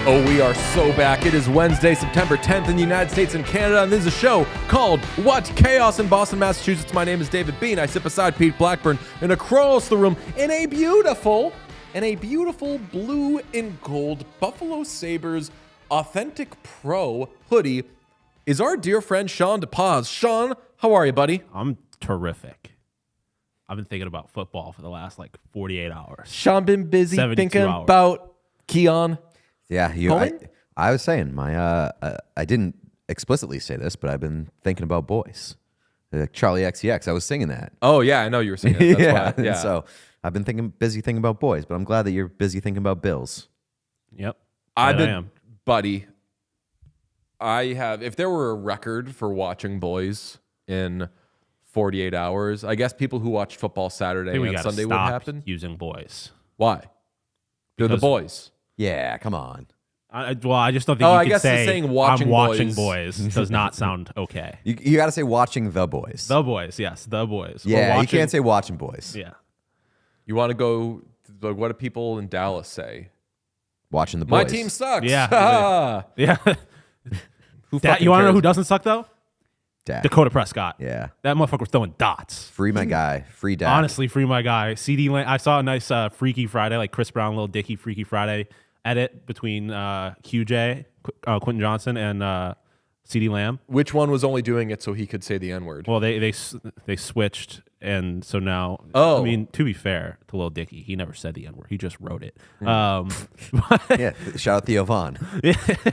Oh, we are so back. It is Wednesday, September 10th in the United States and Canada, and this is a show called What Chaos in Boston, Massachusetts. My name is David Bean. I sit beside Pete Blackburn and across the room in a beautiful blue and gold Buffalo Sabres Authentic Pro hoodie is our dear friend Sean DePaz. Sean, how are you, buddy? I'm terrific. I've been thinking about football for the last 48 hours. Sean been busy thinking hours. about Keon. Yeah, I was saying I didn't explicitly say this, but I've been thinking about boys. Charlie XCX, I was singing that. Oh yeah, I know you were singing it. That's why. Yeah. So I've been busy thinking about boys, but I'm glad that you're busy thinking about Bills. Yep. I am. Buddy, I have, if there were a record for watching boys in 48 hours, I guess people who watched football Saturday and Sunday would happen. Using boys. Why? They're the boys. Yeah, come on. I just don't think you can say saying watching I'm watching boys does not sound okay. You got to say watching the boys. The boys, yes, the boys. Yeah, you can't say watching boys. Yeah. You want to go, what do people in Dallas say? Watching the boys. My team sucks. Yeah. Yeah. Who You want to know who doesn't suck, though? Dak. Dakota Prescott. Yeah. That motherfucker was throwing dots. Free my guy. Free Dak. Honestly, free my guy. CD Lamb. I saw a nice Freaky Friday, like Chris Brown, Lil Dicky, Freaky Friday edit between QJ, Quentin Johnson, and CD Lamb. Which one was only doing it so he could say the N-word? Well, they switched, and so now, I mean, to be fair to Lil Dicky, he never said the N-word. He just wrote it. Yeah, shout out Theo Vaughn.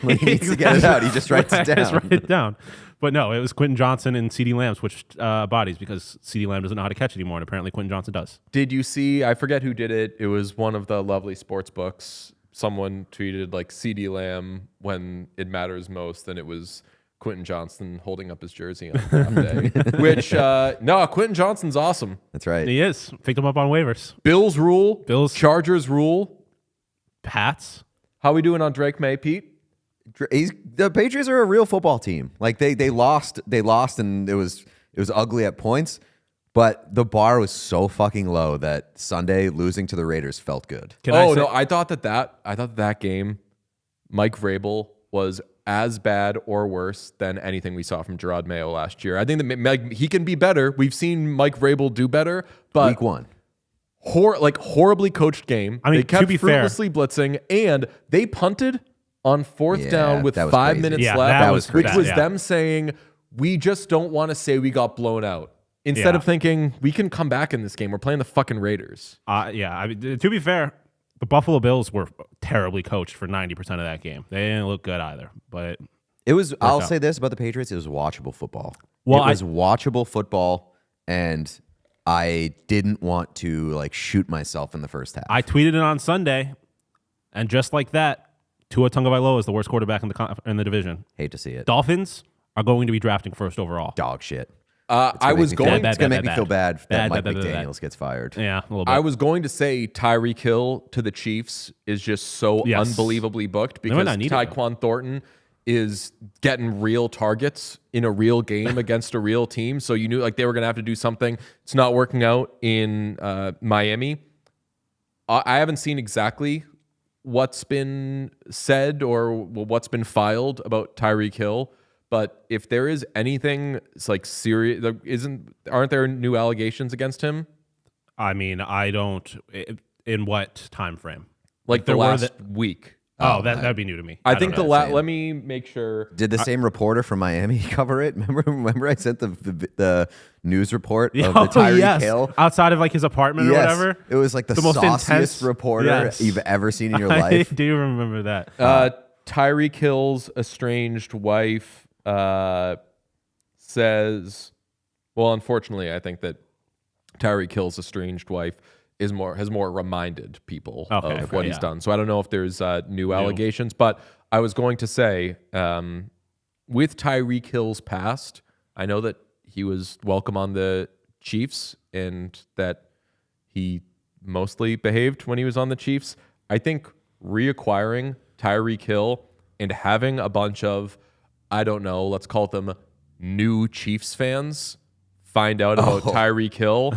When he needs to get it out, he just writes it down. Just write it down. But no, it was Quentin Johnson and CD Lamb switched bodies because CD Lamb doesn't know how to catch anymore, and apparently Quentin Johnson does. Did you see, I forget who did it, it was one of the lovely sports books. Someone tweeted CD Lamb when it matters most, and it was Quentin Johnson holding up his jersey on draft day. Which, Quentin Johnson's awesome. That's right. He is. Picked him up on waivers. Bills rule. Chargers rule. Pats. How we doing on Drake May, Pete? The Patriots are a real football team. They lost, and it was ugly at points. But the bar was so fucking low that Sunday losing to the Raiders felt good. I thought that game, Mike Vrabel was as bad or worse than anything we saw from Gerard Mayo last year. I think that he can be better. We've seen Mike Vrabel do better, but week one, horribly coached game. I mean, they kept to be fruitlessly blitzing, and they punted on fourth down with 5 minutes left. That was which was them saying, we just don't want to say we got blown out. Instead of thinking, we can come back in this game. We're playing the fucking Raiders. I mean, to be fair, the Buffalo Bills were terribly coached for 90% of that game. They didn't look good either. But it was. I'll say this about the Patriots: it was watchable football. Well, it was watchable football, and I didn't want to shoot myself in the first half. I tweeted it on Sunday, and just like that, Tua Tagovailoa is the worst quarterback in the division. Hate to see it. Dolphins are going to be drafting first overall. Dog shit. It's going to make me feel bad that Mike McDaniels gets fired. Yeah, a little bit. I was going to say Tyreek Hill to the Chiefs is just so unbelievably booked because Tyquan Thornton is getting real targets in a real game against a real team. So you knew they were going to have to do something. It's not working out in Miami. I haven't seen exactly what's been said or what's been filed about Tyreek Hill. But if there is anything serious, aren't there new allegations against him? I mean, I don't. In what time frame? The last week. Oh, that'd be new to me. I think let me make sure. Did the same reporter from Miami cover it? Remember I sent the news report of the Tyreek Hill outside of like his apartment or whatever. It was like the most sauciest reporter you've ever seen in your life. I do remember that. Tyreek Hill's estranged wife says, well, unfortunately, I think that Tyreek Hill's estranged wife has more reminded people of what he's done. So I don't know if there's new allegations, but I was going to say, with Tyreek Hill's past, I know that he was welcome on the Chiefs and that he mostly behaved when he was on the Chiefs. I think reacquiring Tyreek Hill and having a bunch of, I don't know, let's call them new Chiefs fans find out about Tyreek Hill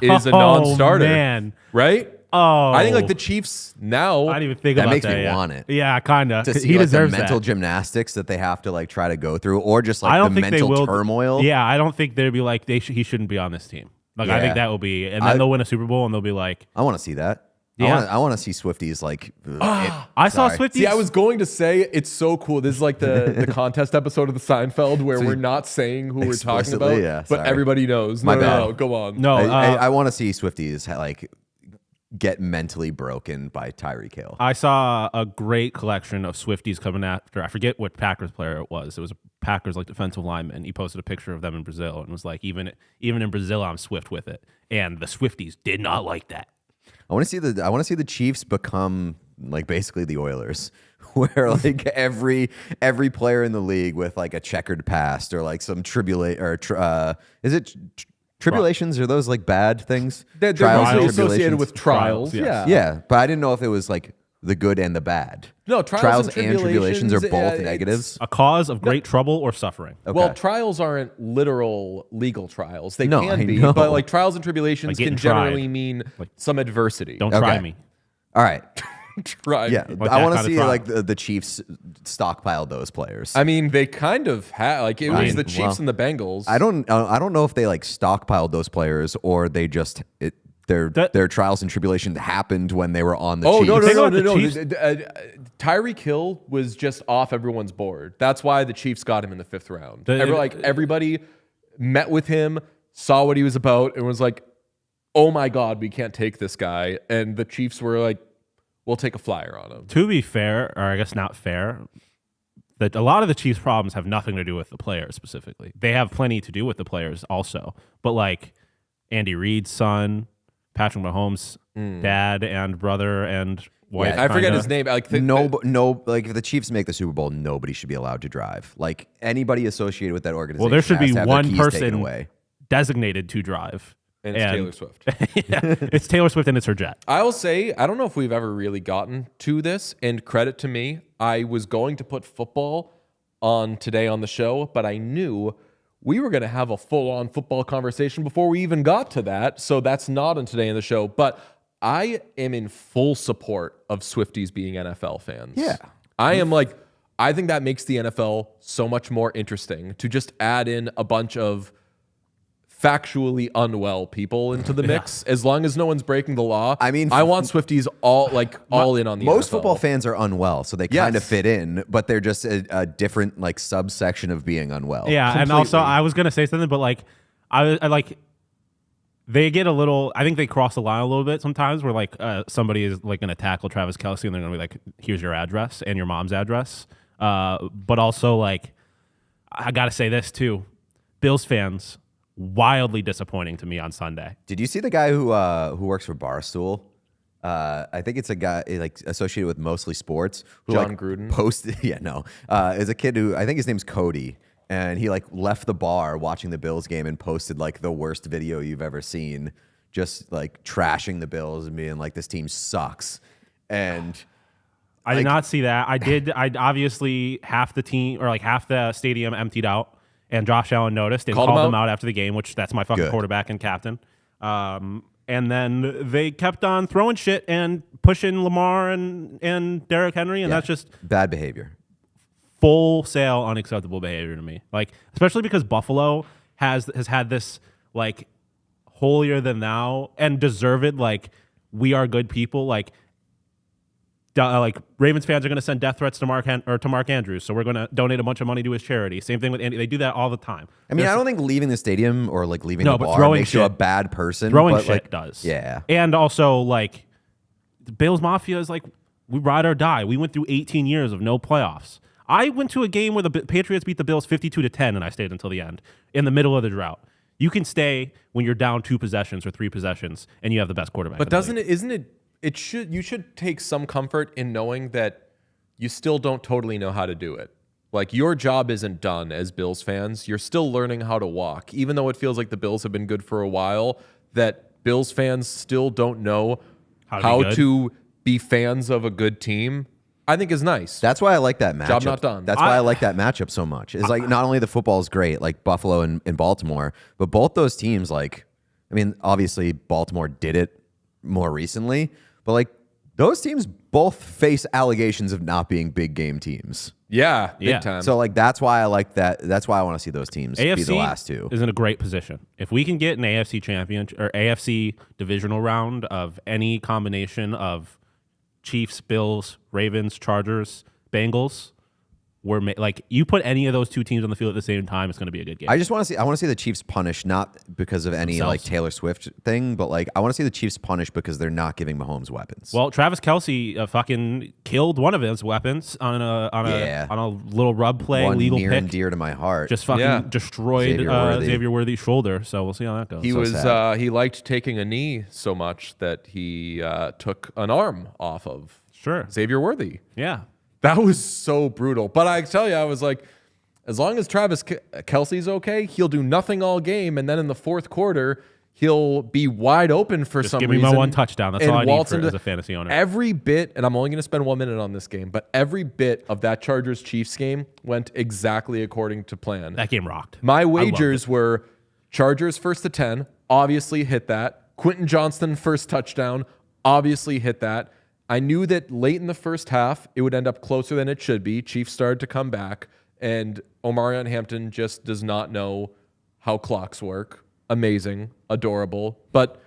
is a non-starter. Man. Right? Oh. I think like the Chiefs now. I didn't even think about that. That makes me want it. Yeah, kind of. To see he like deserves the mental that. gymnastics that they have to like try to go through, or just like the mental turmoil. Yeah, I don't think they'd be like he shouldn't be on this team. Like I think that will be, and then they'll win a Super Bowl and they'll be like, I want to see that. Yeah. I want to see Swifties like. I saw Swifties. See, I was going to say it's so cool. This is like the contest episode of the Seinfeld where we're not saying who we're talking about, but everybody knows. No, go on. No, I want to see Swifties like get mentally broken by Tyreek Hill. I saw a great collection of Swifties coming after. I forget what Packers player it was. It was a Packers like defensive lineman. He posted a picture of them in Brazil and was like, even in Brazil, I'm Swift with it. And the Swifties did not like that. I want to see the Chiefs become like basically the Oilers, where like every player in the league with like a checkered past or like some is it tribulations? Are those like bad things? They're mostly associated with trials. Yes. Yeah, but I didn't know if it was like the good and the bad. No, trials and tribulations are both negatives. A cause of great trouble or suffering. Okay. Well, trials aren't literal legal trials. They can be, but like trials and tribulations can generally mean some adversity. Don't try me. All right. Try. Yeah, I want to see like the Chiefs stockpile those players. I mean, they kind of had like it was the Chiefs and the Bengals. I don't know if they like stockpiled those players or they just their trials and tribulations happened when they were on the Chiefs. No. Tyreek Hill was just off everyone's board. That's why the Chiefs got him in the 5th round. Everybody met with him, saw what he was about, and was like, "Oh my God, we can't take this guy." And the Chiefs were like, "We'll take a flyer on him." To be fair, or I guess not fair, that a lot of the Chiefs' problems have nothing to do with the players specifically. They have plenty to do with the players also. But like Andy Reid's son, Patrick Mahomes' dad and brother and wife. I forget his name. Like like if the Chiefs make the Super Bowl, nobody should be allowed to drive. Like anybody associated with that organization. Well, there should be one person away. Designated to drive. And it's Taylor Swift. Yeah, it's Taylor Swift and it's her jet. I will say, I don't know if we've ever really gotten to this, and credit to me, I was going to put football on today on the show, but I knew we were going to have a full-on football conversation before we even got to that, so that's not on today in the show. But I am in full support of Swifties being NFL fans. Yeah. I think that makes the NFL so much more interesting to just add in a bunch of factually unwell people into the mix, as long as no one's breaking the law. I mean, I want Swifties all in on the most NFL. Football fans are unwell, so they kind of fit in, but they're just a different like subsection of being unwell. Yeah, completely. And also I was gonna say something, but like I like they get a little. I think they cross the line a little bit sometimes, where like somebody is like gonna tackle Travis Kelce, and they're gonna be like, "Here's your address and your mom's address." But also like I gotta say this too, Bills fans. Wildly disappointing to me on Sunday. Did you see the guy who works for Barstool? I think it's a guy like associated with Mostly Sports. Who, John Gruden posted. Yeah, no, is a kid who I think his name's Cody, and he like left the bar watching the Bills game and posted like the worst video you've ever seen, just like trashing the Bills and being like, this team sucks. And I did not see that. I obviously half the team or like half the stadium emptied out. And Josh Allen noticed and called them out after the game, which that's my fucking quarterback and captain. And then they kept on throwing shit and pushing Lamar and Derrick Henry, and that's just bad behavior. Full sale unacceptable behavior to me. Like especially because Buffalo has had this like holier than thou and deserved like we are good people like like Ravens fans are going to send death threats to Mark Andrews, so we're going to donate a bunch of money to his charity. Same thing with Andy. They do that all the time. I mean, I don't think leaving the stadium or like leaving the bar makes you a bad person. Throwing but, shit does. Yeah. And also, like, the Bills Mafia is like, we ride or die. We went through 18 years of no playoffs. I went to a game where the Patriots beat the Bills 52-10, and I stayed until the end in the middle of the drought. You can stay when you're down 2 possessions or 3 possessions, and you have the best quarterback. But you should take some comfort in knowing that you still don't totally know how to do it. Like, your job isn't done as Bills fans. You're still learning how to walk. Even though it feels like the Bills have been good for a while, that Bills fans still don't know how to be fans of a good team, I think is nice. That's why I like that matchup. Job not done. That's why I like that matchup so much. It's like, not only the football is great, like Buffalo and Baltimore, but both those teams, like, I mean, obviously Baltimore did it more recently, but like those teams both face allegations of not being big game teams. Yeah, big time. So like that's why I like that. That's why I want to see those teams be the last two. Is in a great position. If we can get an AFC championship or AFC divisional round of any combination of Chiefs, Bills, Ravens, Chargers, Bengals, like you put any of those 2 teams on the field at the same time, it's going to be a good game. I want to see the Chiefs punished, not because of any like Taylor Swift thing, but like I want to see the Chiefs punished because they're not giving Mahomes weapons. Well, Travis Kelce fucking killed one of his weapons on a little rub play, one legal near pick. And dear to my heart. Just fucking destroyed Xavier Worthy's shoulder. So we'll see how that goes. He liked taking a knee so much that he took an arm off of Xavier Worthy. Yeah. That was so brutal. But I tell you, I was like, as long as Travis Kelce's okay, he'll do nothing all game. And then in the fourth quarter, he'll be wide open for some reason. Give me my one touchdown. That's all I need as a fantasy owner. Every bit, and I'm only going to spend 1 minute on this game, but every bit of that Chargers-Chiefs game went exactly according to plan. That game rocked. My wagers were Chargers first to 10, obviously hit that. Quentin Johnston first touchdown, obviously hit that. I knew that late in the first half, it would end up closer than it should be. Chiefs started to come back, and Omarion Hampton just does not know how clocks work. Amazing, adorable. But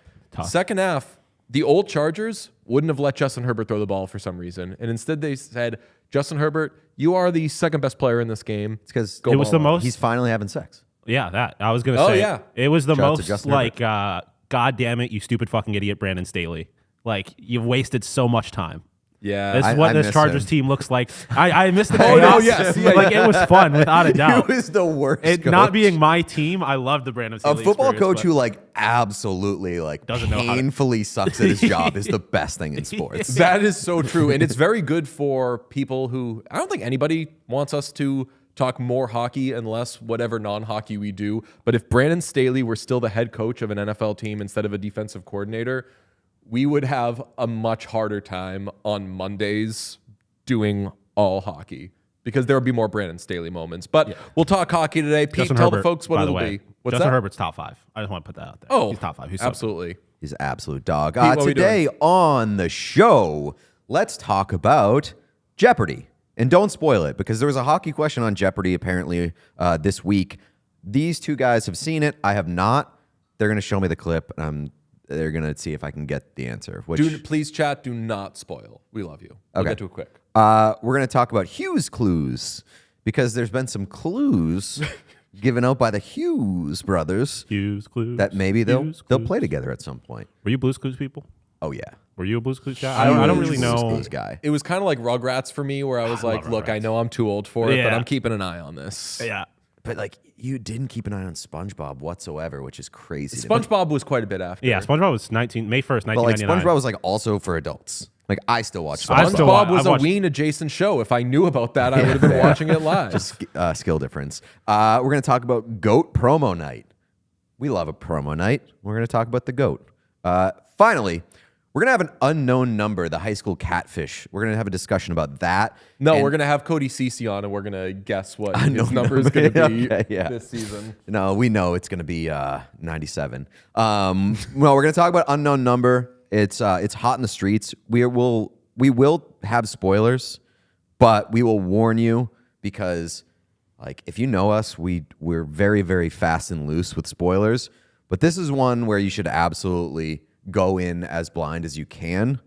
second half, the old Chargers wouldn't have let Justin Herbert throw the ball for some reason. And instead they said, Justin Herbert, you are the second best player in this game. It's because it was the most. He's finally having sex. Yeah, that. I was going to say. Yeah. It was the most like, God damn it, you stupid fucking idiot, Brandon Staley. Like, you've wasted so much time. Yeah. This is what this Chargers team looks like. I missed the chaos. Oh, no, yes. Yeah, like, it was fun, without a doubt. It was the worst coach. Not being my team, I loved the Brandon Staley A football coach who, like, absolutely, like, painfully sucks at his job is the best thing in sports. That is so true. And it's very good for people who, I don't think anybody wants us to talk more hockey and less whatever non-hockey we do. But if Brandon Staley were still the head coach of an NFL team instead of a defensive coordinator, we would have a much harder time on Mondays doing all hockey because there would be more Brandon Staley moments. But we'll talk hockey today. Pete, tell the folks what it'll be. What's Justin Herbert's top 5. I just want to put that out there. Oh, he's top 5. He's absolutely. He's an absolute dog. Pete, today on the show, let's talk about Jeopardy. And don't spoil it because there was a hockey question on Jeopardy apparently this week. These two guys have seen it. I have not. They're going to show me the clip. They're going to see if I can get the answer. Please, chat, do not spoil. We love you. We'll get to it quick. We're going to talk about Hughes clues because there's been some clues given out by the Hughes brothers. Hughes clues. That maybe they'll play together at some point. Were you Blues Clues people? Oh, yeah. Were you a Blues Clues guy? I don't really know. Clues guy. It was kind of like Rugrats for me where I was like, look, I know I'm too old for it, but I'm keeping an eye on this. Yeah. But like you didn't keep an eye on SpongeBob whatsoever, which is crazy. SpongeBob was quite a bit after. Yeah, SpongeBob was May 1st, 1999. But like SpongeBob was like also for adults. Like I still watch SpongeBob. SpongeBob was a Ween adjacent show. If I knew about that, I would have been watching it live. Just skill difference. We're going to talk about GOAT promo night. We love a promo night. We're going to talk about the GOAT. Finally, we're going to have an unknown number, the high school catfish. We're going to have a discussion about that. No, we're going to have Cody Cece on, and we're going to guess what his number is going to be this season. No, we know it's going to be 97. Well, we're going to talk about unknown number. It's hot in the streets. We will have spoilers, but we will warn you because, like, if you know us, we're very, very fast and loose with spoilers. But this is one where you should absolutely go in as blind as you can.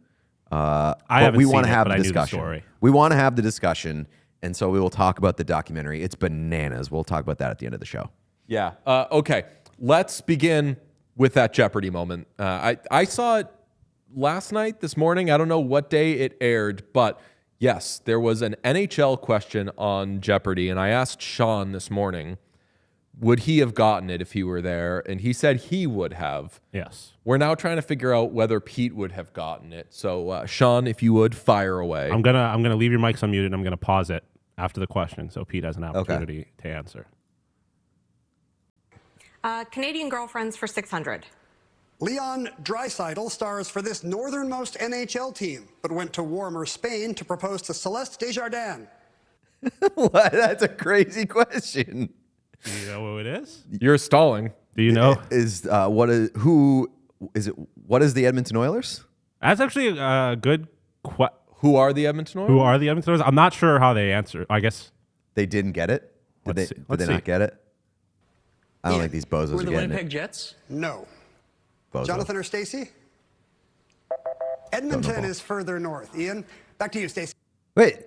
We want to have the discussion. We want to have the discussion, and so we will talk about the documentary. It's bananas. We'll talk about that at the end of the show. Yeah. Okay. Let's begin with that Jeopardy moment. I saw it last night, this morning. I don't know what day it aired, but yes, there was an NHL question on Jeopardy, and I asked Sean this morning, would he have gotten it if he were there? And he said he would have. Yes. We're now trying to figure out whether Pete would have gotten it. So, Sean, if you would, fire away. I'm gonna leave your mics unmuted. And I'm gonna pause it after the question, so Pete has an opportunity to answer. Canadian girlfriends for 600. Leon Draisaitl stars for this northernmost NHL team, but went to warmer Spain to propose to Celeste Desjardins. What? That's a crazy question. Do you know who it is? You're stalling. Do you know? What is the Edmonton Oilers? That's actually a good question. Who are the Edmonton Oilers? Who are the Edmonton Oilers? I'm not sure how they answer. I guess they didn't get it. Did they not get it? I don't think these bozos are getting it. Were the Winnipeg Jets? No. Bozo. Jonathan or Stacey? Edmonton is further north. Ian, back to you, Stacey. Wait,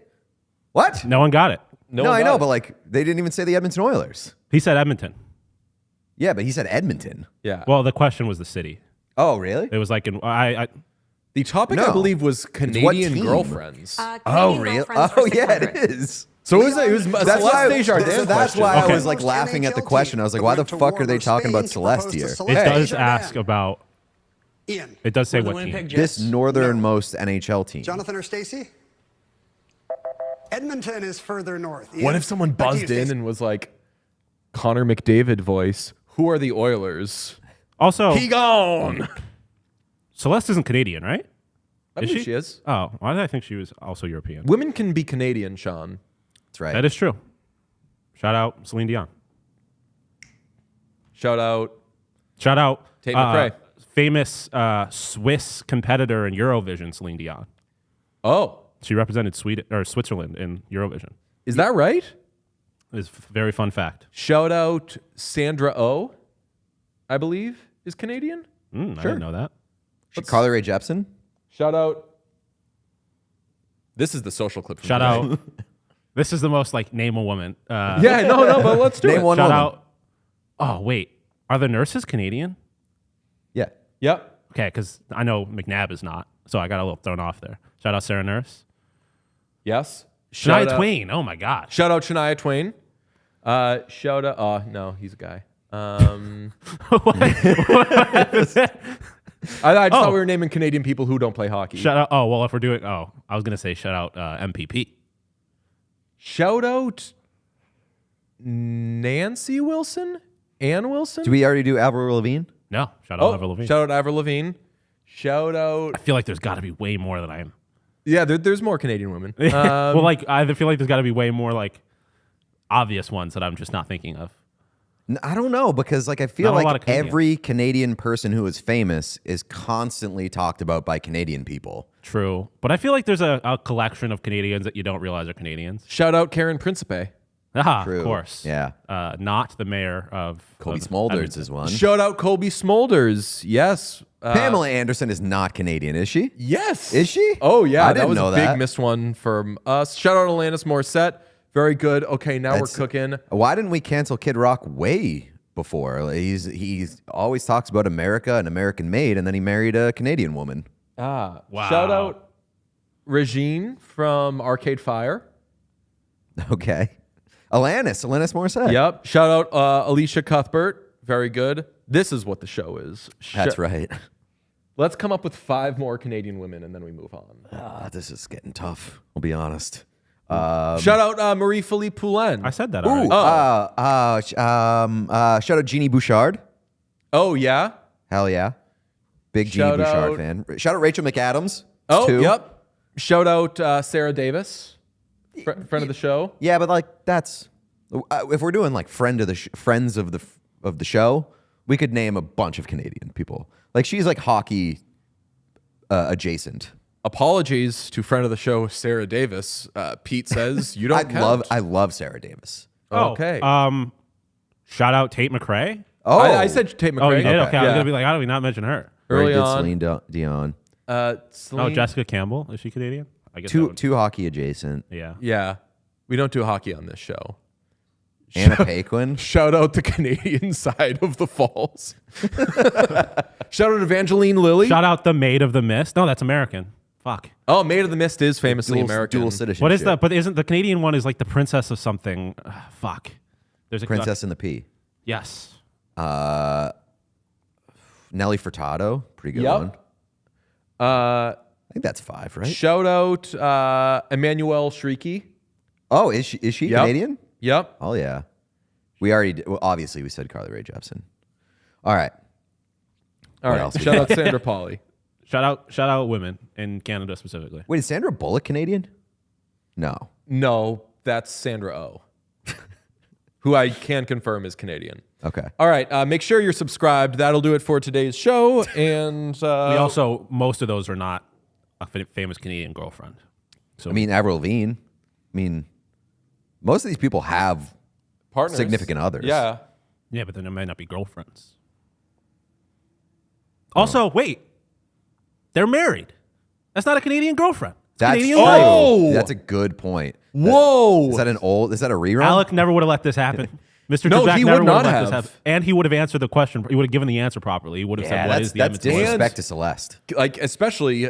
what? no one got it. No, I know, but like they didn't even say the Edmonton Oilers. He said Edmonton. Yeah, but he said Edmonton. Yeah. Well, the question was the city. Oh, really? It was like The topic, I believe, was Canadian girlfriends. Canadian really? girlfriends Oh, for yeah, 600. it is. So it was Celeste Desjardins. So that's why Okay. I was like laughing at the question. I was like, why the fuck are they talking about Celeste here? it does ask about. Ian. It does say Were the what Winnipeg team. Jets? This northernmost NHL team. Jonathan or Stacey? Edmonton is further north. Ian, What if someone back to you, buzzed in Stacey. and was like, Connor McDavid voice, who are the Oilers? Also, He gone. Celeste isn't Canadian, right? I Is believe she? she is. Oh, why did I think she was also European? Women can be Canadian, Sean. That's right. That is true. Shout out Celine Dion. Shout out. Tate McRae. Famous Swiss competitor in Eurovision, Celine Dion. Oh, She represented Sweden or Switzerland in Eurovision. is that right? It's a very fun fact. Shout out Sandra Oh, I believe, is Canadian. I didn't know that. Carly Rae Jepsen. Shout out. This is the social clip. From Shout today. out. This is the most like name a woman. Yeah, no, but let's do Name it. one Shout woman. out. Oh wait, are the nurses Canadian? Yeah. Yep. Okay, because I know McNabb is not, so I got a little thrown off there. Shout out Sarah Nurse. Yes. Shania Shout out- Twain. Oh my gosh. Shout out Shania Twain. Shout out. Oh no, he's a guy. I just thought we were naming Canadian people who don't play hockey. Shout out. Oh well, if we're doing. Oh, I was gonna say shout out MPP. Shout out Nancy Wilson, Ann Wilson. Did we already do Avril Lavigne? No, shout out Avril Lavigne. Shout out Avril Lavigne. Shout out. I feel like there's got to be way more than I am. Yeah, there's more Canadian women. Well, like I feel like there's got to be way more like obvious ones that I'm just not thinking of. I don't know, because like I feel Not a lot like of Canadians. every Canadian person who is famous is constantly talked about by Canadian people. True, but I feel like there's a collection of Canadians that you don't realize are Canadians. Shout out Karen Principe. Ah, True. of course. Yeah. Not the mayor of Colby of Smulders Edmonton. is one. Shout out Colby Smulders. Yes. Pamela Anderson is not Canadian, is she? Yes. Is she? Oh yeah, I that didn't was know a big that. missed one from us. Shout out Alanis Morissette. Very good. Okay, now That's- we're cooking. Why didn't we cancel Kid Rock way before? Like, he's always talks about America and American made, and then he married a Canadian woman. Wow. Shout out Regine from Arcade Fire. Okay. Alanis Morissette. Yep. Shout out Alicia Cuthbert. Very good. This is what the show is. That's right. Let's come up with 5 more Canadian women and then we move on. This is getting tough. I'll be honest. Shout out Marie-Philippe Poulin. I said that Ooh, already. shout out Jeannie Bouchard. Oh, yeah. Hell yeah. Big Jeannie Shout Bouchard out- fan. Shout out Rachel McAdams. Oh, too. yep. Shout out Sarah Davis, friend of the show. Yeah, but like that's if we're doing like friends of the show, we could name a bunch of Canadian people. Like she's like hockey adjacent. Apologies to friend of the show, Sarah Davis. Pete says you don't count. I love Sarah Davis. Okay. Shout out Tate McRae. Oh, I said Tate McRae. Oh, you did? Okay. I was Yeah. gonna be like, how do we not mention her? very early good on. Celine Dion. Jessica Campbell. Is she Canadian? I guess two hockey adjacent. Yeah. Yeah. We don't do hockey on this show. Anna Paquin. Shout out the Canadian side of the Falls. Shout out Evangeline Lilly. Shout out the Maid of the Mist. No, that's American. Fuck. Oh, Maid of the Mist is famously American. Dual citizenship. What is that? But isn't the Canadian one is like the princess of something? Fuck. There's a Princess and the Pea. Yes. Nelly Furtado. Pretty good Yep. one. I think that's 5, right? Shout out Emmanuelle Shrieky. Oh, is she Yep. Canadian? Yep. Oh, yeah. We already did. Well, obviously, we said Carly Rae Jepsen. All right. All What right. else we Shout got? out Sandra Pauly. Shout out women in Canada specifically. Wait, is Sandra Bullock Canadian? No. No, that's Sandra Oh, who I can confirm is Canadian. Okay. All right. Make sure you're subscribed. That'll do it for today's show. And We also, most of those are not a famous Canadian girlfriend. So I mean, Avril Lavigne. I mean, most of these people have partners. significant others. Yeah. yeah, but then it might not be girlfriends. Also, wait, they're married. That's not a Canadian girlfriend. It's That's Canadian true. wife. Oh! That's a good point. Whoa. Is that a rerun? Alec never would have let this happen. Mr. No, Trebek he never would would have not let this have. happen. And he would have answered the question. He would have given the answer properly. He would have Yeah, said, what is the that's Edmonton Oilers? disrespect to Celeste. Like, especially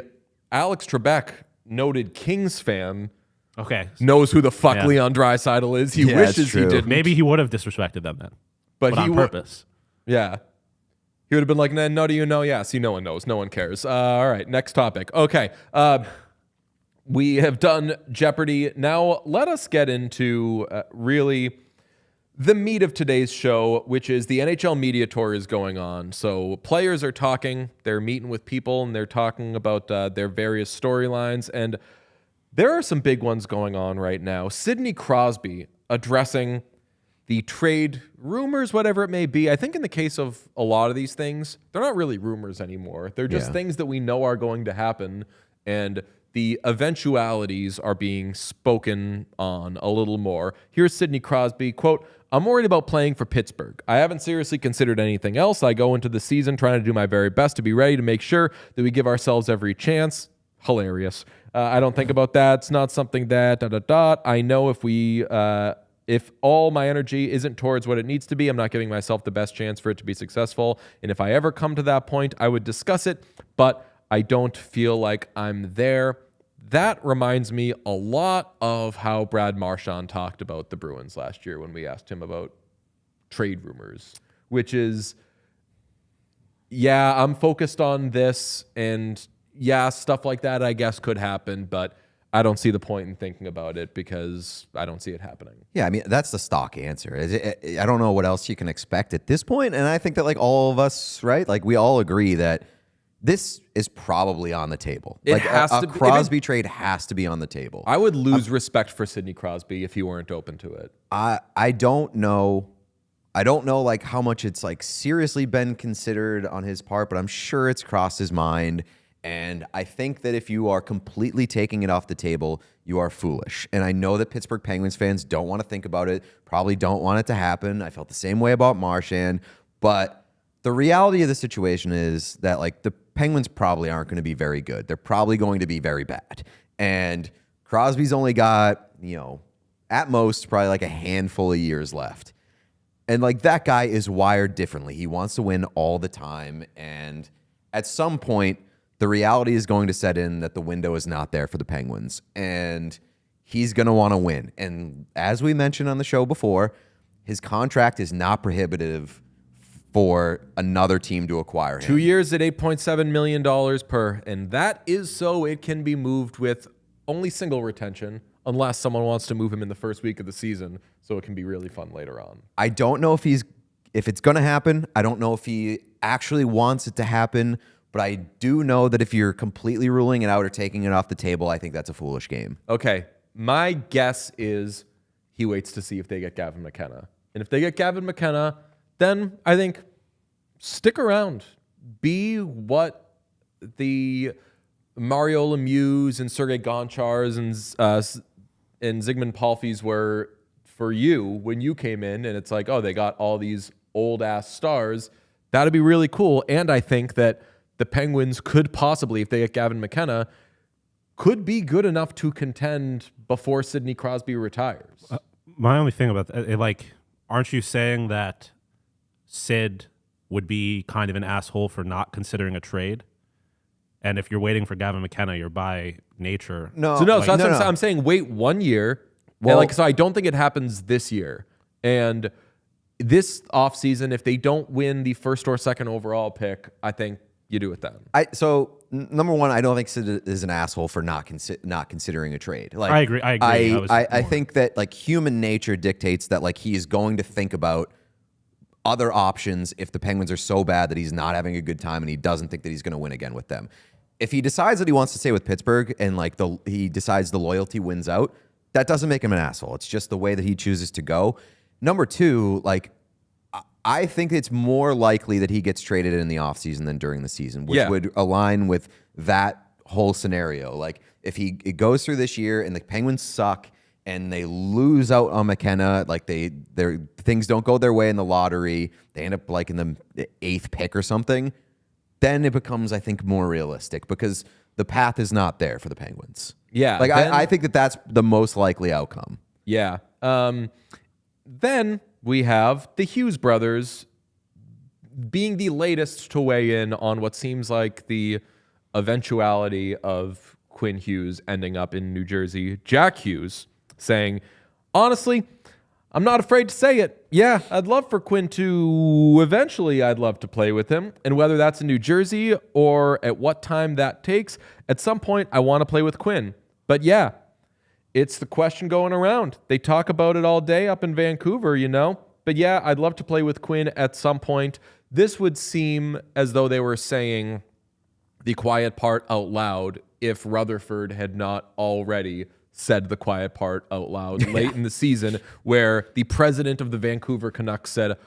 Alex Trebek, noted Kings fan, Okay. knows who the fuck Yeah. Leon Draisaitl is. He Yeah, it's wishes he true. didn't. Maybe he would have disrespected them then. but he on would. purpose. Yeah. He would have been like, no, do you know? Yeah, see, no one knows. No one cares. All right, next topic. Okay. We have done Jeopardy. Now, let us get into really the meat of today's show, which is the NHL media tour is going on. So players are talking. They're meeting with people, and they're talking about their various storylines. And there are some big ones going on right now. Sidney Crosby addressing the trade rumors, whatever it may be. I think in the case of a lot of these things, they're not really rumors anymore. They're just things that we know are going to happen, and the eventualities are being spoken on a little more. Here's Sidney Crosby, quote, "I'm worried about playing for Pittsburgh. I haven't seriously considered anything else. I go into the season trying to do my very best to be ready to make sure that we give ourselves every chance." Hilarious. I don't think about that. It's not something that, ... I know if all my energy isn't towards what it needs to be, I'm not giving myself the best chance for it to be successful. And if I ever come to that point, I would discuss it, but I don't feel like I'm there. That reminds me a lot of how Brad Marchand talked about the Bruins last year when we asked him about trade rumors, which is, yeah, I'm focused on this, and yeah, stuff like that I guess could happen, but I don't see the point in thinking about it because I don't see it happening. Yeah, I mean, that's the stock answer. I don't know what else you can expect at this point, and I think that, like, all of us, right? Like, we all agree that this is probably on the table. It like, has a to be. Crosby trade has to be on the table. I would lose respect for Sidney Crosby if he weren't open to it. I don't know. I don't know, like, how much it's, like, seriously been considered on his part, but I'm sure it's crossed his mind. And I think that if you are completely taking it off the table, you are foolish. And I know that Pittsburgh Penguins fans don't want to think about it, probably don't want it to happen. I felt the same way about Marchand. But the reality of the situation is that, like, the Penguins probably aren't going to be very good. They're probably going to be very bad. And Crosby's only got, at most, probably like a handful of years left. And, like, that guy is wired differently. He wants to win all the time. And at some point, the reality is going to set in that the window is not there for the Penguins, and he's going to want to win. And as we mentioned on the show before, his contract is not prohibitive for another team to acquire him. 2 years at $8.7 million per, and that is so it can be moved with only single retention unless someone wants to move him in the first week of the season, so it can be really fun later on. I don't know if it's going to happen. I don't know if he actually wants it to happen. But I do know that if you're completely ruling it out or taking it off the table, I think that's a foolish game. Okay, my guess is he waits to see if they get Gavin McKenna. And if they get Gavin McKenna, then I think stick around. Be what the Mario Lemieux and Sergei Gonchars and Zygmunt Palfys were for you when you came in. And it's like, oh, they got all these old-ass stars. That'd be really cool. And I think that the Penguins could possibly, if they get Gavin McKenna, could be good enough to contend before Sidney Crosby retires. My only thing about that, aren't you saying that Sid would be kind of an asshole for not considering a trade? And if you're waiting for Gavin McKenna, you're by nature. I'm saying wait 1 year. Well, so I don't think it happens this year. And this offseason, if they don't win the first or second overall pick, I think you do it then. Number one, I don't think Sid is an asshole for not considering a trade. I agree. I think that human nature dictates that he is going to think about other options if the Penguins are so bad that he's not having a good time and he doesn't think that he's going to win again with them. If he decides that he wants to stay with Pittsburgh and he decides the loyalty wins out, that doesn't make him an asshole. It's just the way that he chooses to go. Number two, I think it's more likely that he gets traded in the offseason than during the season, which would align with that whole scenario. If he goes through this year and the Penguins suck and they lose out on McKenna, their things don't go their way in the lottery, they end up in the 8th pick or something, then it becomes, I think, more realistic because the path is not there for the Penguins. Yeah. I think that that's the most likely outcome. Yeah. Then we have the Hughes brothers being the latest to weigh in on what seems like the eventuality of Quinn Hughes ending up in New Jersey. Jack Hughes saying, honestly, I'm not afraid to say it. Yeah, I'd love for Quinn to eventually, I'd love to play with him. And whether that's in New Jersey or at what time that takes, at some point I want to play with Quinn. But yeah, it's the question going around. They talk about it all day up in Vancouver, But yeah, I'd love to play with Quinn at some point. This would seem as though they were saying the quiet part out loud if Rutherford had not already said the quiet part out loud late in the season, where the president of the Vancouver Canucks said,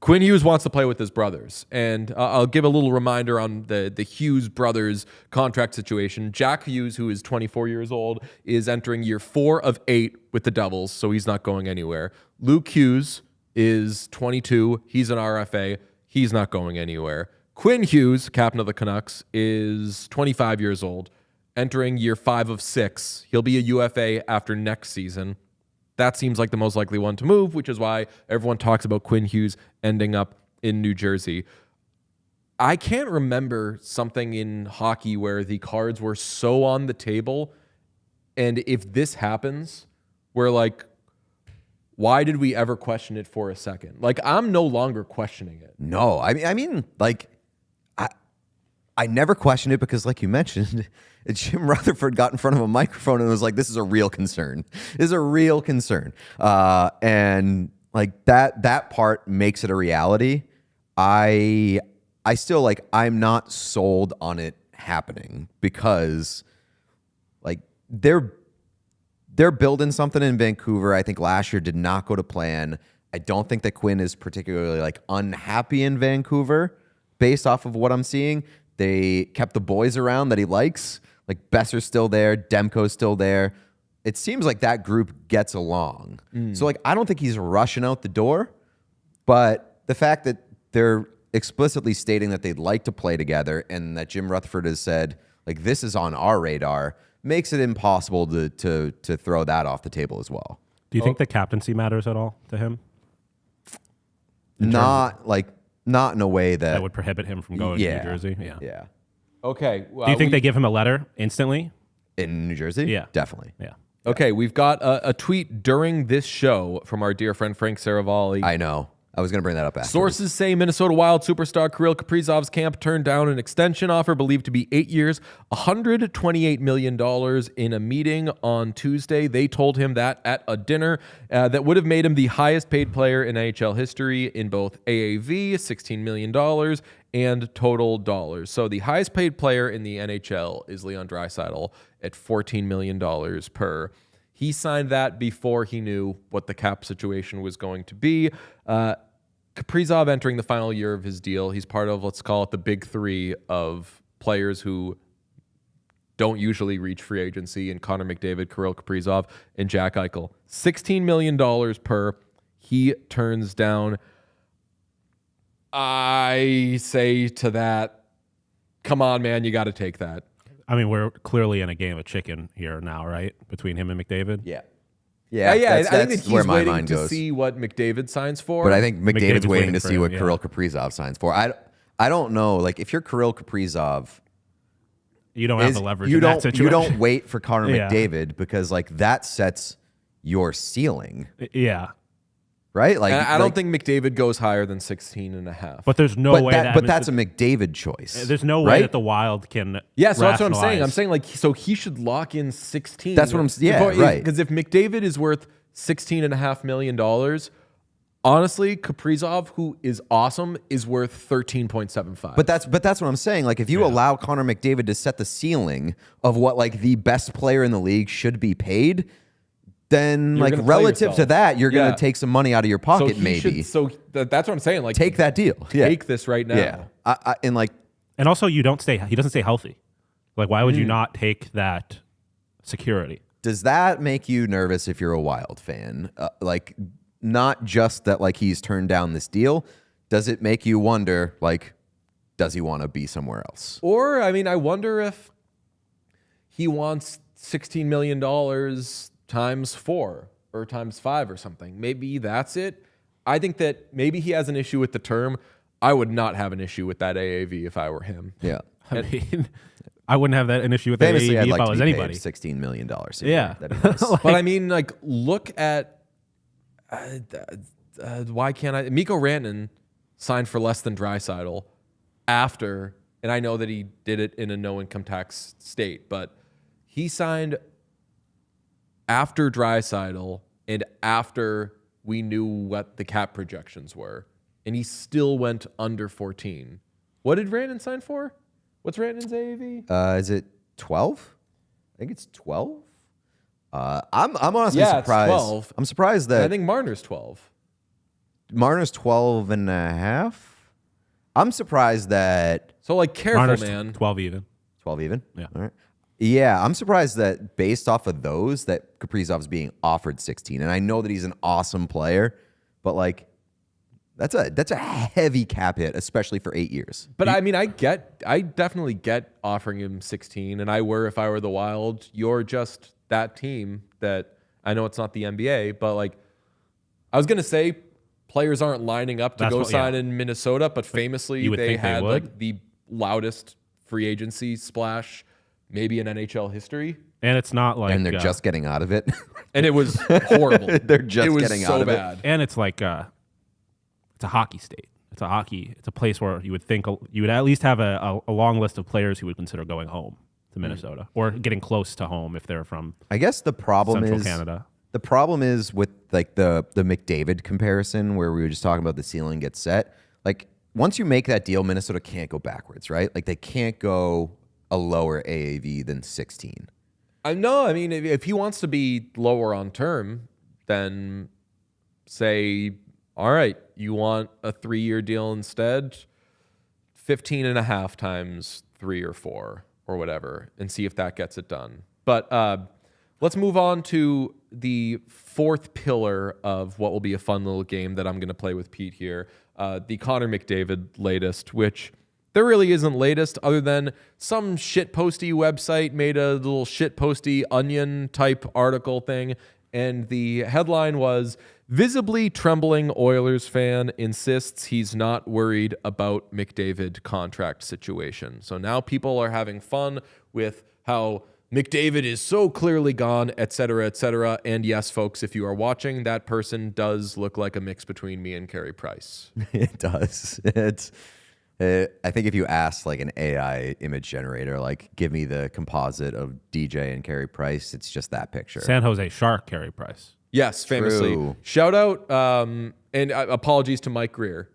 Quinn Hughes wants to play with his brothers. And I'll give a little reminder on the Hughes brothers contract situation. Jack Hughes, who is 24 years old, is entering year 4 of 8 with the Devils, so he's not going anywhere. Luke Hughes is 22. He's an RFA. He's not going anywhere. Quinn Hughes, captain of the Canucks, is 25 years old, entering year 5 of 6. He'll be a UFA after next season. That seems like the most likely one to move, which is why everyone talks about Quinn Hughes ending up in New Jersey. I can't remember something in hockey where the cards were so on the table, and if this happens, we're why did we ever question it for a second? I'm no longer questioning it. No, I mean, I never questioned it because, like you mentioned, Jim Rutherford got in front of a microphone and was like, this is a real concern. This is a real concern. And that part makes it a reality. I still I'm not sold on it happening because they're building something in Vancouver. I think last year did not go to plan. I don't think that Quinn is particularly unhappy in Vancouver based off of what I'm seeing. They kept the boys around that he likes. Besser's still there. Demko's still there. It seems like that group gets along. So I don't think he's rushing out the door. But the fact that they're explicitly stating that they'd like to play together and that Jim Rutherford has said, this is on our radar, makes it impossible to throw that off the table as well. Do you think the captaincy matters at all to him? Not in a way that would prohibit him from going to New Jersey. Yeah. Okay. Do you think they give him a letter instantly? In New Jersey? Yeah. Definitely. Yeah. Okay, we've got a tweet during this show from our dear friend Frank Saravalli. I know. I was going to bring that up after. Sources say Minnesota Wild superstar Kirill Kaprizov's camp turned down an extension offer believed to be 8 years, $128 million in a meeting on Tuesday. They told him that at a dinner that would have made him the highest paid player in NHL history in both AAV, $16 million, and total dollars. So the highest paid player in the NHL is Leon Draisaitl at $14 million per. He signed that before he knew what the cap situation was going to be. Kaprizov entering the final year of his deal. He's part of, let's call it, the big three of players who don't usually reach free agency in Connor McDavid, Kirill Kaprizov, and Jack Eichel. $16 million per. He turns down. I say to that, come on, man, you got to take that. I mean, we're clearly in a game of chicken here now, right? Between him and McDavid. Yeah. I think that he's where my waiting mind to goes. see what McDavid signs for. But I think McDavid's waiting to for see him, what yeah. Kirill Kaprizov signs for. I don't know. Like, if you're Kirill Kaprizov, You don't have the leverage you in don't that situation. you don't wait for Connor Yeah. McDavid because like that sets your ceiling, Yeah. right? Like And I don't think McDavid goes higher than 16.5. But there's no way that. but that's a McDavid choice. There's no way right? that the Wild can. Yeah, so that's what I'm saying. rationalize. I'm saying like so he should lock in 16. That's what I'm right. Because if McDavid is worth $16.5 million, honestly, Kaprizov, who is awesome, is worth 13.75. But that's what I'm saying. Like if you allow Connor McDavid to set the ceiling of what like the best player in the league should be paid, then You're like gonna play relative to yourself. that, you're Yeah. gonna take some money out of your pocket, maybe. That's what I'm saying. Like Take that deal. Yeah. Take this right now. Yeah. And like And also, he doesn't stay healthy. Like, why would you not take that security? does that make you nervous if you're a Wild fan? Like, not just that, like, he's turned down this deal. Does it make you wonder, like, does he want to be somewhere else? Or, I mean, I wonder if he wants $16 million times 4 or times 5 or something. Maybe that's it. I think that maybe he has an issue with the term. I would not have an issue with that AAV if I were him. Yeah. I mean, I wouldn't have an issue with that Famously, I'd AAV like if I to was be anybody. paid $16 million. Yeah. That'd be nice. But I mean, like, look at why can't I? Mikko Rantanen signed for less than Draisaitl after, and I know that he did it in a no income tax state, but he signed after Draisaitl and after we knew what the cap projections were, and he still went under 14. What did Rantanen sign for? What's Rantanen's AAV? Is it 12? I think it's 12. I'm honestly Yeah, it's surprised. 12. I'm surprised that I think Marner's 12. Marner's 12 and a half. I'm surprised that So, like, careful, Marner's man. 12 even. 12 even. Yeah. All right. Yeah, I'm surprised that based off of those that Kaprizov's being offered 16. And I know that he's an awesome player, but like that's a heavy cap hit, especially for 8 years. But I mean, I definitely get offering him 16, and if I were the Wild, you're just that team that I know it's not the NBA, but like I was gonna say, players aren't lining up to sign in Minnesota, but famously you would they think they had would. like the loudest free agency splash maybe in NHL history, And it's not like. And they're just getting out of it. and it was horrible. They're just it was getting so out of it. bad. And it's like it's a hockey state. It's a place where you would think you would at least have a long list of players who would consider going home to Minnesota or getting close to home if they're from I guess the problem Central is Canada. The problem is with like the McDavid comparison where we were just talking about the ceiling gets set. Like once you make that deal, Minnesota can't go backwards, right? Like they can't go a lower AAV than 16. I mean, if he wants to be lower on term, then say, all right, you want a 3-year deal instead, 15.5 times 3 or 4 or whatever, and see if that gets it done. But let's move on to the fourth pillar of what will be a fun little game that I'm going to play with Pete here. The Connor McDavid latest, which there really isn't latest other than some shitposty website made a little shitposty onion type article thing. And the headline was, visibly trembling Oilers fan insists he's not worried about McDavid contract situation. So now people are having fun with how McDavid is so clearly gone, et cetera, et cetera. And yes, folks, if you are watching, that person does look like a mix between me and Carey Price. It does. I think if you ask like an AI image generator, like give me the composite of DJ and Carey Price, it's just that picture. San Jose Shark Carey Price. Yes, famously. True. Shout out, and apologies to Mike Greer.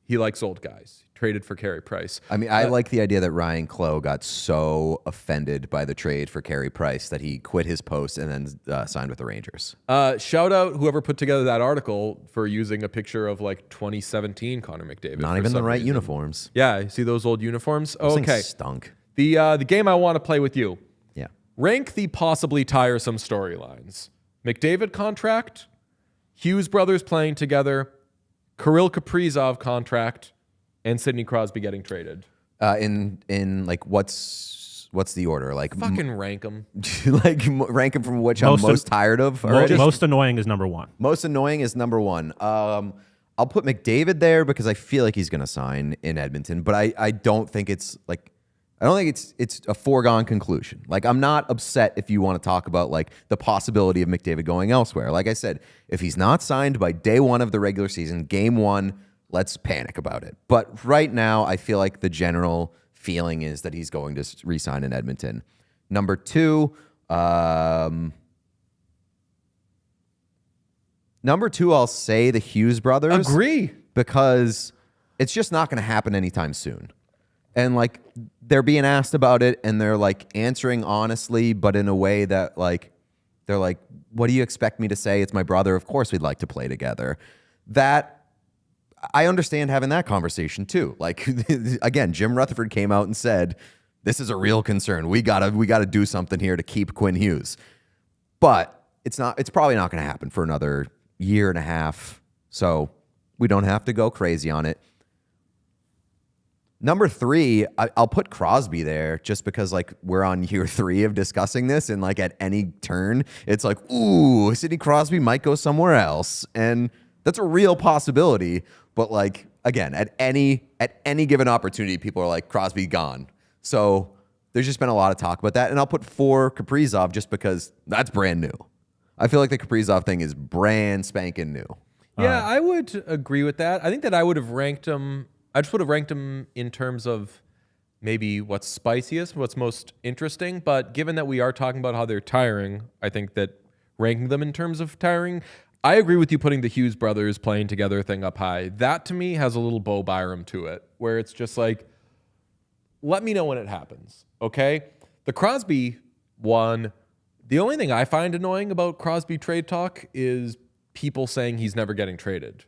He likes old guys. Traded for Carey Price. I mean, I like the idea that Ryan Clough got so offended by the trade for Carey Price that he quit his post and then signed with the Rangers. Shout out whoever put together that article for using a picture of like 2017 Connor McDavid. Not even the right uniforms. Yeah, you see those old uniforms? Those Okay. things stunk. The game I want to play with you. Yeah. Rank the possibly tiresome storylines. McDavid contract, Hughes brothers playing together, Kirill Kaprizov contract, and Sidney Crosby getting traded. In like what's the order? Like fucking rank them. Like rank them from which I'm most tired of. Most annoying is number one. Most annoying is number one. I'll put McDavid there because I feel like he's going to sign in Edmonton, but I don't think it's like, I don't think it's a foregone conclusion. Like, I'm not upset if you want to talk about like the possibility of McDavid going elsewhere. Like I said, if he's not signed by day one of the regular season, game one, let's panic about it. But right now, I feel like the general feeling is that he's going to re-sign in Edmonton. Number two, I'll say the Hughes brothers. Agree. Because it's just not going to happen anytime soon. And like they're being asked about it and they're like answering honestly, but in a way that like, they're like, what do you expect me to say? It's my brother. Of course we'd like to play together. That I understand having that conversation too. Like again, Jim Rutherford came out and said, this is a real concern. We gotta do something here to keep Quinn Hughes. But it's probably not going to happen for another year and a half. So we don't have to go crazy on it. Number three, I'll put Crosby there just because like we're on year 3 of discussing this, and like at any turn, it's like, ooh, Sidney Crosby might go somewhere else. And that's a real possibility. But like, again, at any given opportunity, people are like, Crosby gone. So there's just been a lot of talk about that. And I'll put 4 Kaprizov just because that's brand new. I feel like the Kaprizov thing is brand spanking new. Yeah, I would agree with that. I think that I would have ranked him. I just would have ranked him in terms of maybe what's spiciest, what's most interesting. But given that we are talking about how they're tiring, I think that ranking them in terms of tiring, I agree with you putting the Hughes brothers playing together thing up high. That to me has a little Bo Byram to it, where it's just like, let me know when it happens, okay? The Crosby one, the only thing I find annoying about Crosby trade talk is people saying he's never getting traded.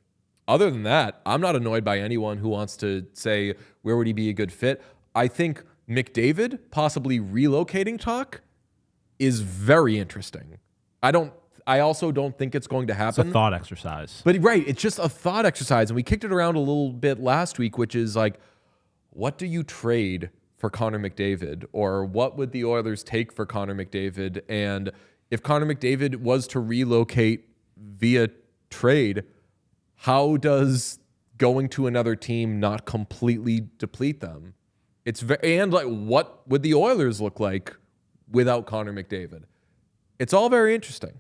Other than that, I'm not annoyed by anyone who wants to say, where would he be a good fit? I think McDavid possibly relocating talk is very interesting. I also don't think it's going to happen. It's a thought exercise. But right, it's just a thought exercise. And we kicked it around a little bit last week, which is like, what do you trade for Connor McDavid? Or what would the Oilers take for Connor McDavid? And if Connor McDavid was to relocate via trade, how does going to another team not completely deplete them? And like, what would the Oilers look like without Connor McDavid? It's all very interesting.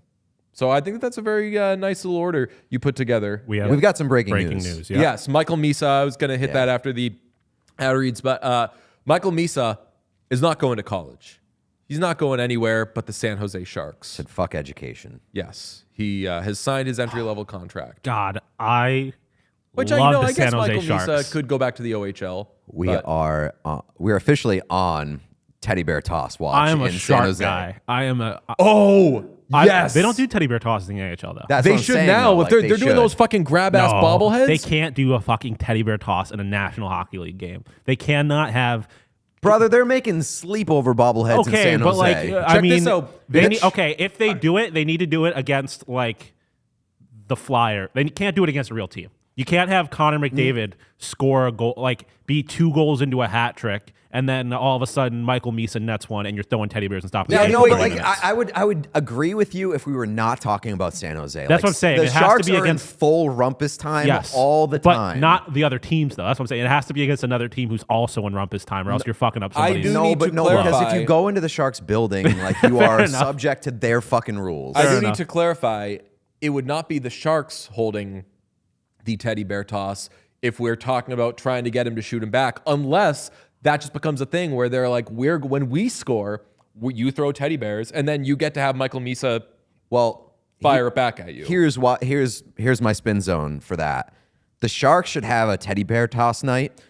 So I think that's a very nice little order you put together. We've got some breaking news. Yeah. Yes, Michael Misa. I was going to hit that after the ad reads, but Michael Misa is not going to college. He's not going anywhere but the San Jose Sharks. Said fuck education. Yes, he has signed his entry-level contract. God, I Which love I the guess San Jose Michael Sharks. Misa could go back to the OHL. We're officially on Teddy Bear Toss watch. I am a in San shark Jose. guy. I am a. Yes, they don't do teddy bear tosses in the AHL though. That's they what I'm should saying, now. though. If they're doing should. those fucking grab-ass bobbleheads. They can't do a fucking teddy bear toss in a National Hockey League game. They cannot have. Brother, they're making sleepover bobbleheads in San Jose. But like, I mean, this out, they bitch. if they do it, they need to do it against like the Flyer. They can't do it against a real team. You can't have Connor McDavid score a goal, like be 2 goals into a hat trick, and then all of a sudden Michael Misa nets one, and you're throwing teddy bears and stopping. Yeah, the game no, for but 30 like minutes. I would agree with you if we were not talking about San Jose. That's what I'm saying. The It has to Sharks be are against- in full rumpus time all the but time. not the other teams though. That's what I'm saying. It has to be against another team who's also in rumpus time, or else you're fucking up somebody's. do no, need but to no, because if clarify- you go into the Sharks building, like you are enough. subject to their fucking rules. I do enough. need to clarify, it would not be the Sharks holding the teddy bear toss if we're talking about trying to get him to shoot him back, unless that just becomes a thing where they're like, when we score, you throw teddy bears, and then you get to have Michael Misa fire it back at you. Here's my spin zone for that. The Sharks should have a teddy bear toss night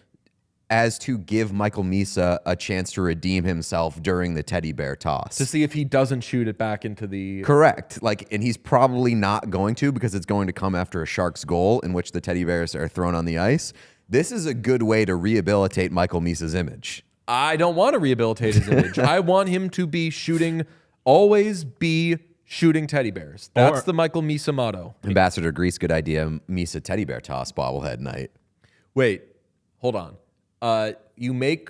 as to give Michael Misa a chance to redeem himself during the teddy bear toss. To see if he doesn't shoot it back into the... Correct. And he's probably not going to, because it's going to come after a Sharks goal in which the teddy bears are thrown on the ice. This is a good way to rehabilitate Michael Misa's image. I don't want to rehabilitate his image. I want him to always be shooting teddy bears. That's the Michael Misa motto. Ambassador Grease, good idea. Misa teddy bear toss bobblehead night. Wait, hold on. You make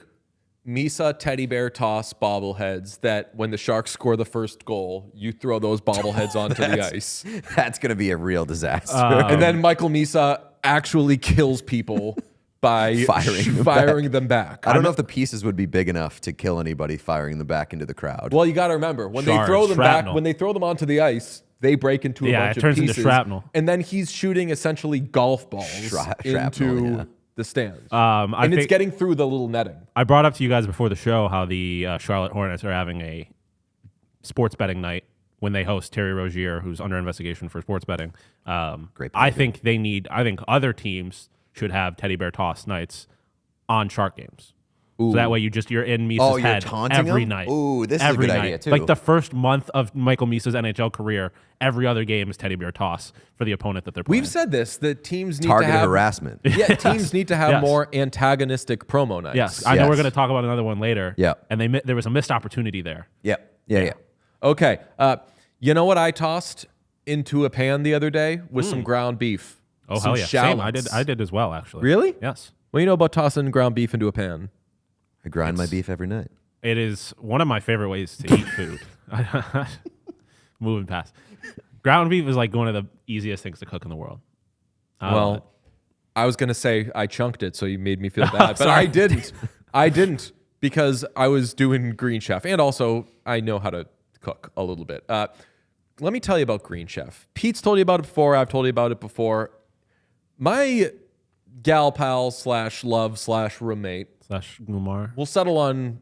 Misa teddy bear toss bobbleheads that when the Sharks score the first goal, you throw those bobbleheads onto the ice. That's going to be a real disaster. And then Michael Misa actually kills people by firing them back. I don't know if the pieces would be big enough to kill anybody firing them back into the crowd. Well, you got to remember, when they throw them back, when they throw them onto the ice, they break into a bunch of pieces. Into shrapnel. And then he's shooting essentially golf balls into the stands. And it's getting through the little netting. I brought up to you guys before the show how the Charlotte Hornets are having a sports betting night when they host Terry Rozier, who's under investigation for sports betting. Great. I think other teams should have teddy bear toss nights on Shark games. Ooh. So that way you're in Misa's head every night. Ooh, this is a good idea too. Like the first month of Michael Misa's NHL career, every other game is teddy bear toss for the opponent that they're playing. We've said this, that teams need targeted to have harassment. Yeah, teams need to have more antagonistic promo nights. Yes, I know we're going to talk about another one later. Yeah, and there was a missed opportunity there. Yeah. Okay, you know what I tossed into a pan the other day with some ground beef. Oh, hell yeah. Same. I did as well, actually. Really? Yes. What do you know about tossing ground beef into a pan? I grind my beef every night. It is one of my favorite ways to eat food. Moving past. Ground beef is like one of the easiest things to cook in the world. Well, I was going to say I chunked it, so you made me feel bad. But I didn't. I didn't because I was doing Green Chef. And also, I know how to cook a little bit. Let me tell you about Green Chef. Pete's told you about it before. I've told you about it before. My gal pal / love / roommate / Gumar. We'll settle on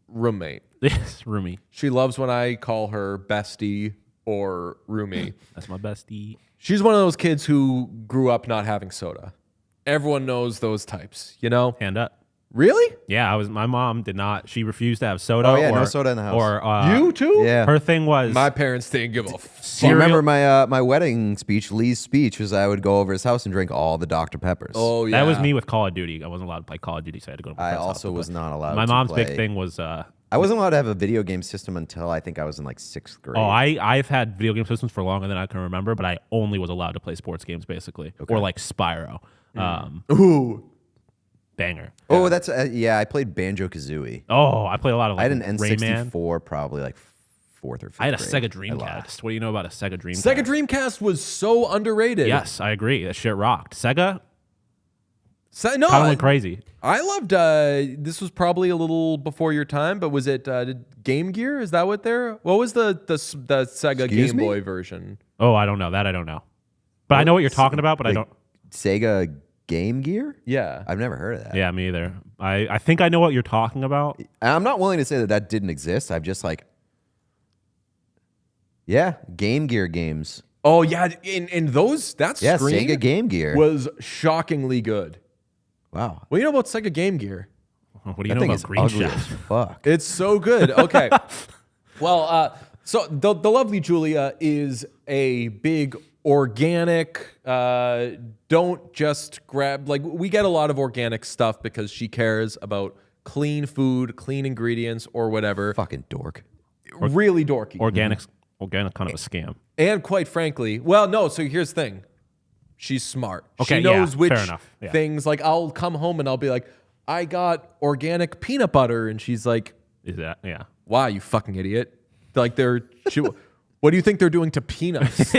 roommate. Yes, roomie. She loves when I call her bestie or roomie. That's my bestie. She's one of those kids who grew up not having soda. Everyone knows those types, you know? Hand up. Really? Yeah, my mom did not. She refused to have soda. Oh, yeah, no soda in the house. Or you too? Yeah. Her thing was my parents didn't give a fuck. Do you remember my wedding speech? Lee's speech was I would go over his house and drink all the Dr. Peppers. Oh yeah, that was me with Call of Duty. I wasn't allowed to play Call of Duty, so I had to go to my friend's also house, was not allowed. My to mom's play. big thing was. I wasn't allowed to have a video game system until I think I was in like 6th grade. Oh, I've had video game systems for longer than I can remember, but I only was allowed to play sports games basically, or like Spyro. Ooh. Banger. Oh, that's I played Banjo-Kazooie. Oh, I played a lot of. Like, I had an N64 Rayman. probably like 4th or 5th. I had a grade. Sega Dreamcast. What do you know about a Sega Dreamcast? Sega Dreamcast was so underrated. Yes, I agree. That shit rocked. Sega. No, kind of went crazy. I loved. This was probably a little before your time, but was it Game Gear? Is that what what was the Sega Game Boy version? Oh, I don't know that. I don't know, but I know what you're talking about. But I don't. Sega Game Gear? Yeah. I've never heard of that. Yeah, me either. I think I know what you're talking about. I'm not willing to say that didn't exist. I've just Game Gear games. Oh, yeah. In those, that screen Sega Game Gear was shockingly good. Wow. What do you know about Sega Game Gear? What do you know about Green Chef? Fuck. It's so good. Okay. Well, so the lovely Julia is a big organic, don't just grab, we get a lot of organic stuff because she cares about clean food, clean ingredients, or whatever. Fucking dork. Really dorky. Organic kind of a scam. And quite frankly, well, no, so here's the thing. She's smart. Okay, she knows which fair enough. Yeah. things, I'll come home and I'll be like, I got organic peanut butter. And she's like, is that, yeah. Wow, you fucking idiot. What do you think they're doing to peanuts?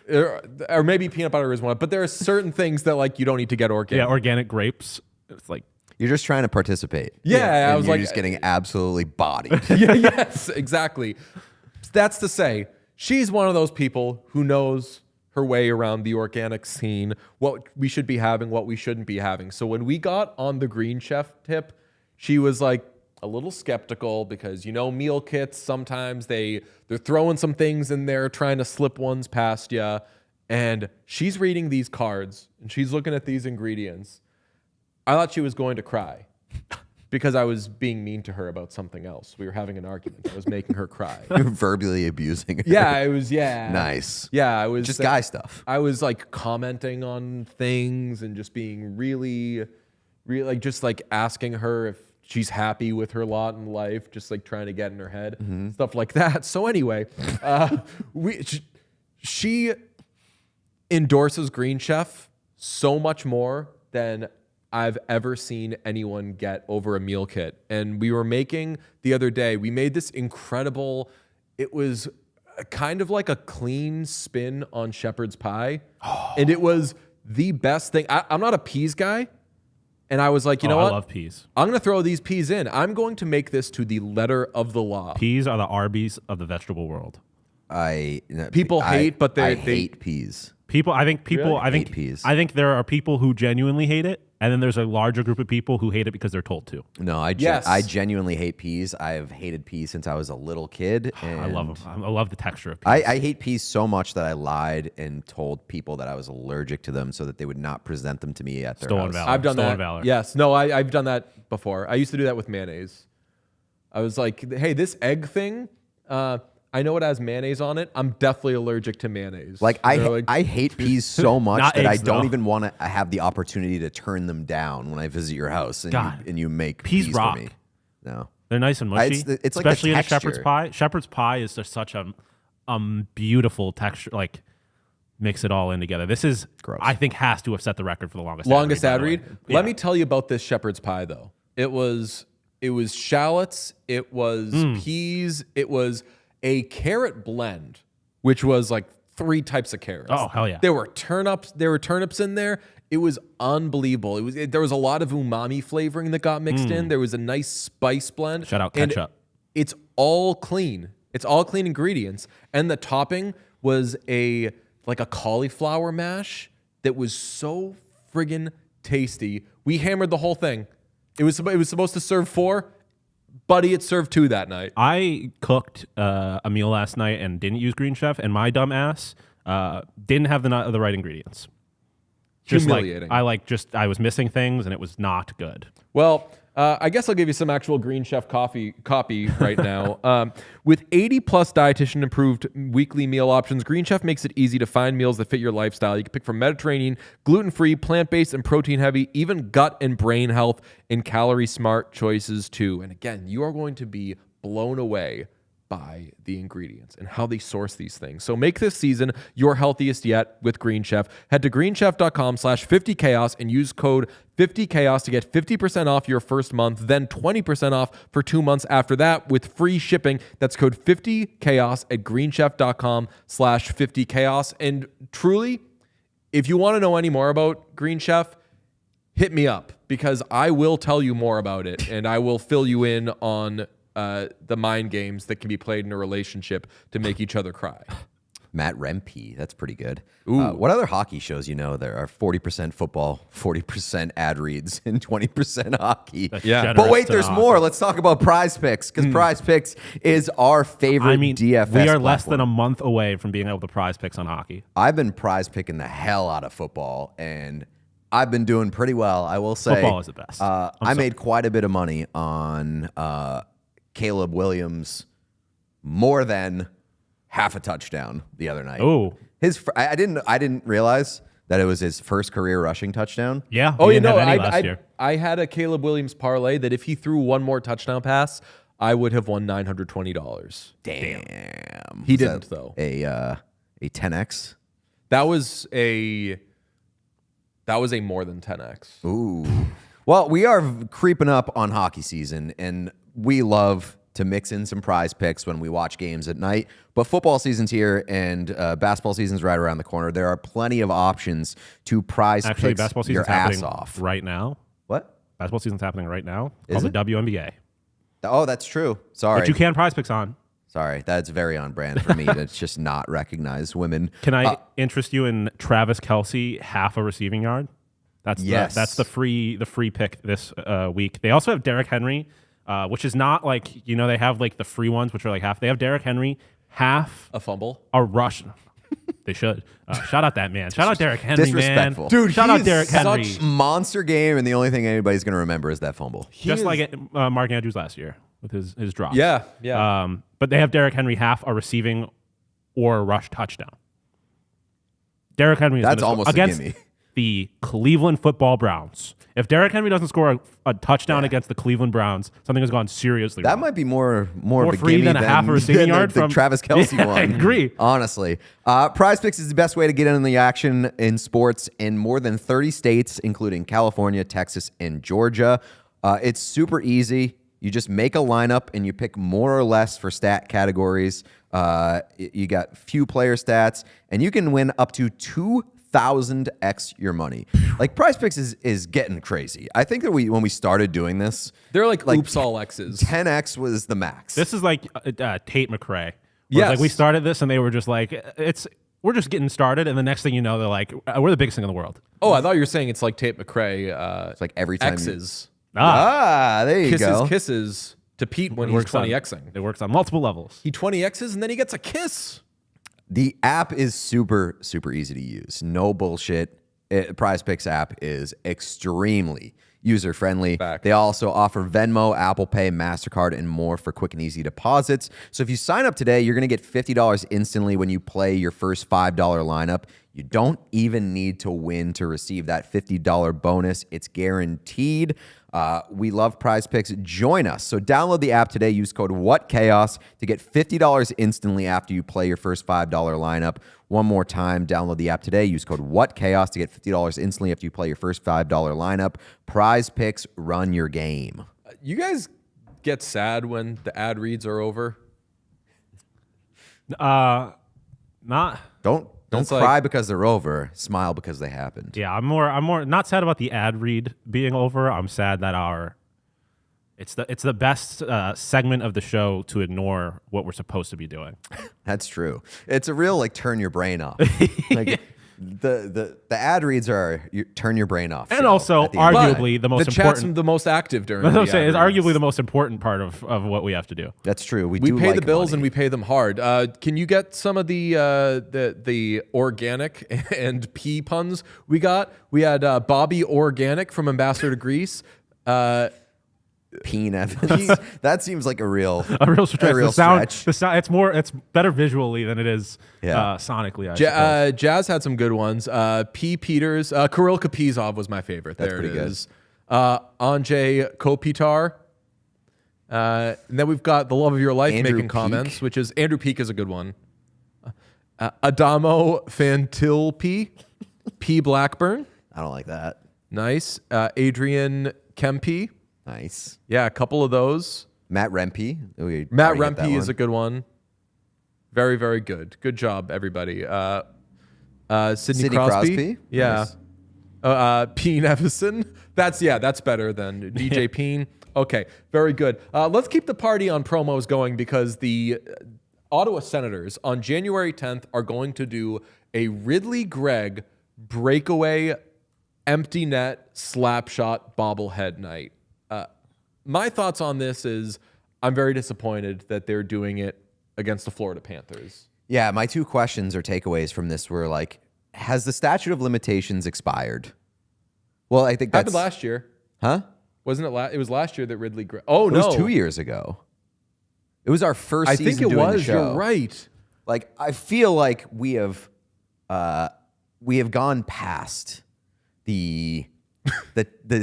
Or maybe peanut butter is one, but there are certain things that you don't need to get organic. Yeah, organic grapes. It's you're just trying to participate. Yeah, I was you're just getting absolutely bodied. Yes, exactly. That's to say, she's one of those people who knows her way around the organic scene, what we should be having, what we shouldn't be having. So when we got on the Green Chef tip, she was a little skeptical because meal kits sometimes they're throwing some things in there trying to slip ones past you, and she's reading these cards and she's looking at these ingredients. I thought she was going to cry because I was being mean to her about something else. We were having an argument. I was making her cry. You're verbally abusing her. Yeah, it was. Yeah, nice. Yeah, I was just guy stuff. I was commenting on things and just being really just asking her if she's happy with her lot in life, just trying to get in her head, stuff like that. So anyway, she endorses Green Chef so much more than I've ever seen anyone get over a meal kit. And we were making the other day, we made this incredible, it was kind of like a clean spin on shepherd's pie. And it was the best thing. I'm not a peas guy. And I was like, you know what? I love peas. I'm going to throw these peas in. I'm going to make this to the letter of the law. Peas are the Arby's of the vegetable world. People hate, but they hate peas. I think peas. I think there are people who genuinely hate it, and then there's a larger group of people who hate it because they're told to. No, I genuinely hate peas. I've hated peas since I was a little kid. And I love them. I love the texture of peas. I hate peas so much that I lied and told people that I was allergic to them so that they would not present them to me at their house. Valor. I've done Stolen that. Valor. Yes. No, I've done that before. I used to do that with mayonnaise. I was like, hey, this egg thing, I know it has mayonnaise on it. I'm definitely allergic to mayonnaise. Like I hate peas so much that eggs, I don't even want to have the opportunity to turn them down when I visit your house and you make peas rock. for me. No, they're nice and mushy. It's especially like the in a shepherd's pie. Shepherd's pie is just such a beautiful texture. Like mix it all in together. This is gross. I think has to have set the record for the longest ad read. Yeah. Let me tell you about this shepherd's pie though. It was shallots. It was peas. It was a carrot blend, which was like 3 types of carrots. Oh, hell yeah. There were turnips in there. It was unbelievable. There was a lot of umami flavoring that got mixed in. There was a nice spice blend. Shout out ketchup. It's all clean. It's all clean ingredients. And the topping was like a cauliflower mash that was so friggin' tasty. We hammered the whole thing. It was supposed to serve 4. Buddy, it served 2 that night. I cooked a meal last night and didn't use Green Chef, and my dumb ass didn't have the right ingredients. Humiliating. I was missing things, and it was not good. Well, I guess I'll give you some actual Green Chef copy right now. With 80-plus dietitian-approved weekly meal options, Green Chef makes it easy to find meals that fit your lifestyle. You can pick from Mediterranean, gluten-free, plant-based, and protein-heavy, even gut and brain health, and calorie-smart choices, too. And again, you are going to be blown away by the ingredients and how they source these things. So make this season your healthiest yet with Green Chef. Head to greenchef.com/50chaos and use code 50chaos to get 50% off your first month, then 20% off for 2 months after that with free shipping. That's code 50chaos at greenchef.com/50chaos. And truly, if you want to know any more about Green Chef, hit me up because I will tell you more about it and I will fill you in on the mind games that can be played in a relationship to make each other cry. Matt Rempe, that's pretty good. What other hockey shows there are 40% football, 40% ad reads, and 20% hockey? Yeah. But wait, there's more. Let's talk about Prize Picks because Prize Picks is our favorite DFS we are platform. less than a month away from being able to prize picks on hockey. I've been prize picking the hell out of football, and I've been doing pretty well, I will say. Football is the best. I made quite a bit of money on Caleb Williams, more than half a touchdown the other night. Oh, I didn't realize that it was his first career rushing touchdown. Yeah. Oh, I had a Caleb Williams parlay that if he threw one more touchdown pass, I would have won $920. Damn. He didn't though. A 10x. That was a more than 10x. Ooh. Well, we are creeping up on hockey season, and we love to mix in some prize picks when we watch games at night. But football season's here, and basketball season's right around the corner. There are plenty of options to prize picks basketball season's your ass happening off. Right now. What? Basketball season's happening right now. Is called the WNBA. Oh, that's true. Sorry. But you can prize picks on. Sorry, that's very on brand for me to just not recognize women. Can I interest you in Travis Kelce half a receiving yard? That's the free pick this week. They also have Derrick Henry, which is not like, they have like the free ones, which are like half. They have Derrick Henry half a fumble, a rush. They should. Shout out that man. Shout out Derrick Henry, disrespectful. man. Dude, shout out Derrick Henry. Such monster game, and the only thing anybody's going to remember is that fumble. Like Mark Andrews last year with his drop. Yeah. But they have Derrick Henry half a receiving or a rush touchdown. Derrick Henry is that's almost a gimme. the Cleveland football Browns. If Derrick Henry doesn't score a touchdown against the Cleveland Browns, something has gone seriously wrong. That might be more of a free gimme than a half a receiving yard the from Travis Kelce one. I agree. Honestly. Prize Picks is the best way to get in the action in sports in more than 30 states, including California, Texas, and Georgia. It's super easy. You just make a lineup and you pick more or less for stat categories. You got few player stats, and you can win up to 2,000x your money. Like Prize Picks is getting crazy. I think that when we started doing this, they're like oops all X's. 10x was the max. This is like Tate McRae. Yes. Like we started this and they were just like, we're just getting started, and the next thing you know, they're like, we're the biggest thing in the world. Oh, I thought you were saying it's like Tate McRae. It's like every time X's. There you go. Kisses to Pete when he's 20xing. It works on multiple levels. He 20x's and then he gets a kiss. The app is super, super easy to use. No bullshit. Prize Picks app is extremely user-friendly. Fact. They also offer Venmo, Apple Pay, MasterCard, and more for quick and easy deposits. So if you sign up today, you're going to get $50 instantly when you play your first $5 lineup. You don't even need to win to receive that $50 bonus. It's guaranteed. We love Prize Picks. Join us. So download the app today. Use code WhatChaos to get $50 instantly after you play your first $5 lineup. One more time, download the app today. Use code WhatChaos to get $50 instantly after you play your first $5 lineup. Prize Picks, run your game. You guys get sad when the ad reads are over? Not. Don't cry because they're over. Smile because they happened. Yeah, I'm more not sad about the ad read being over. I'm sad that it's the best segment of the show to ignore what we're supposed to be doing. That's true. It's a real turn your brain off. Like the ad reads are turn your brain off. And also arguably the most the important. chat's the most active during. That's the what I'm saying. It's ad reads. arguably the most important part of what we have to do. That's true. We pay like the bills money. and we pay them hard. Can you get some of the organic and pea puns we got? We had Bobby Organic from Ambassador to Greece. Peen Evans. That seems like a real stretch. The sound, it's better visually than it is sonically. I suppose. Jazz had some good ones. P. Peters, Kirill Kaprizov was my favorite. That's there pretty it is. Andrzej Kopitar. And then we've got the love of your life Andrew making Peak. comments, which is Andrew Peak is a good one. Adamo Fantilpi, P. Blackburn. I don't like that. Nice. Adrian Kempe. Nice. Yeah, a couple of those. Matt Rempe. Matt Rempe is a good one. Very, very good. Good job, everybody. Sidney Crosby. Yeah. Nice. Peen Evison. That's better than DJ Peen. Okay, very good. Let's keep the party on promos going because the Ottawa Senators on January 10th are going to do a Ridley Grieg breakaway empty net slap shot bobblehead night. My thoughts on this is I'm very disappointed that they're doing it against the Florida Panthers. Yeah, my two questions or takeaways from this were like, has the statute of limitations expired? Well, I think that's happened last year. Huh? Wasn't it? It was last year that Ridley Grieg. Oh, no. It was 2 years ago. It was our first season I think it doing was. the show. You're right. Like, I feel like we have gone past the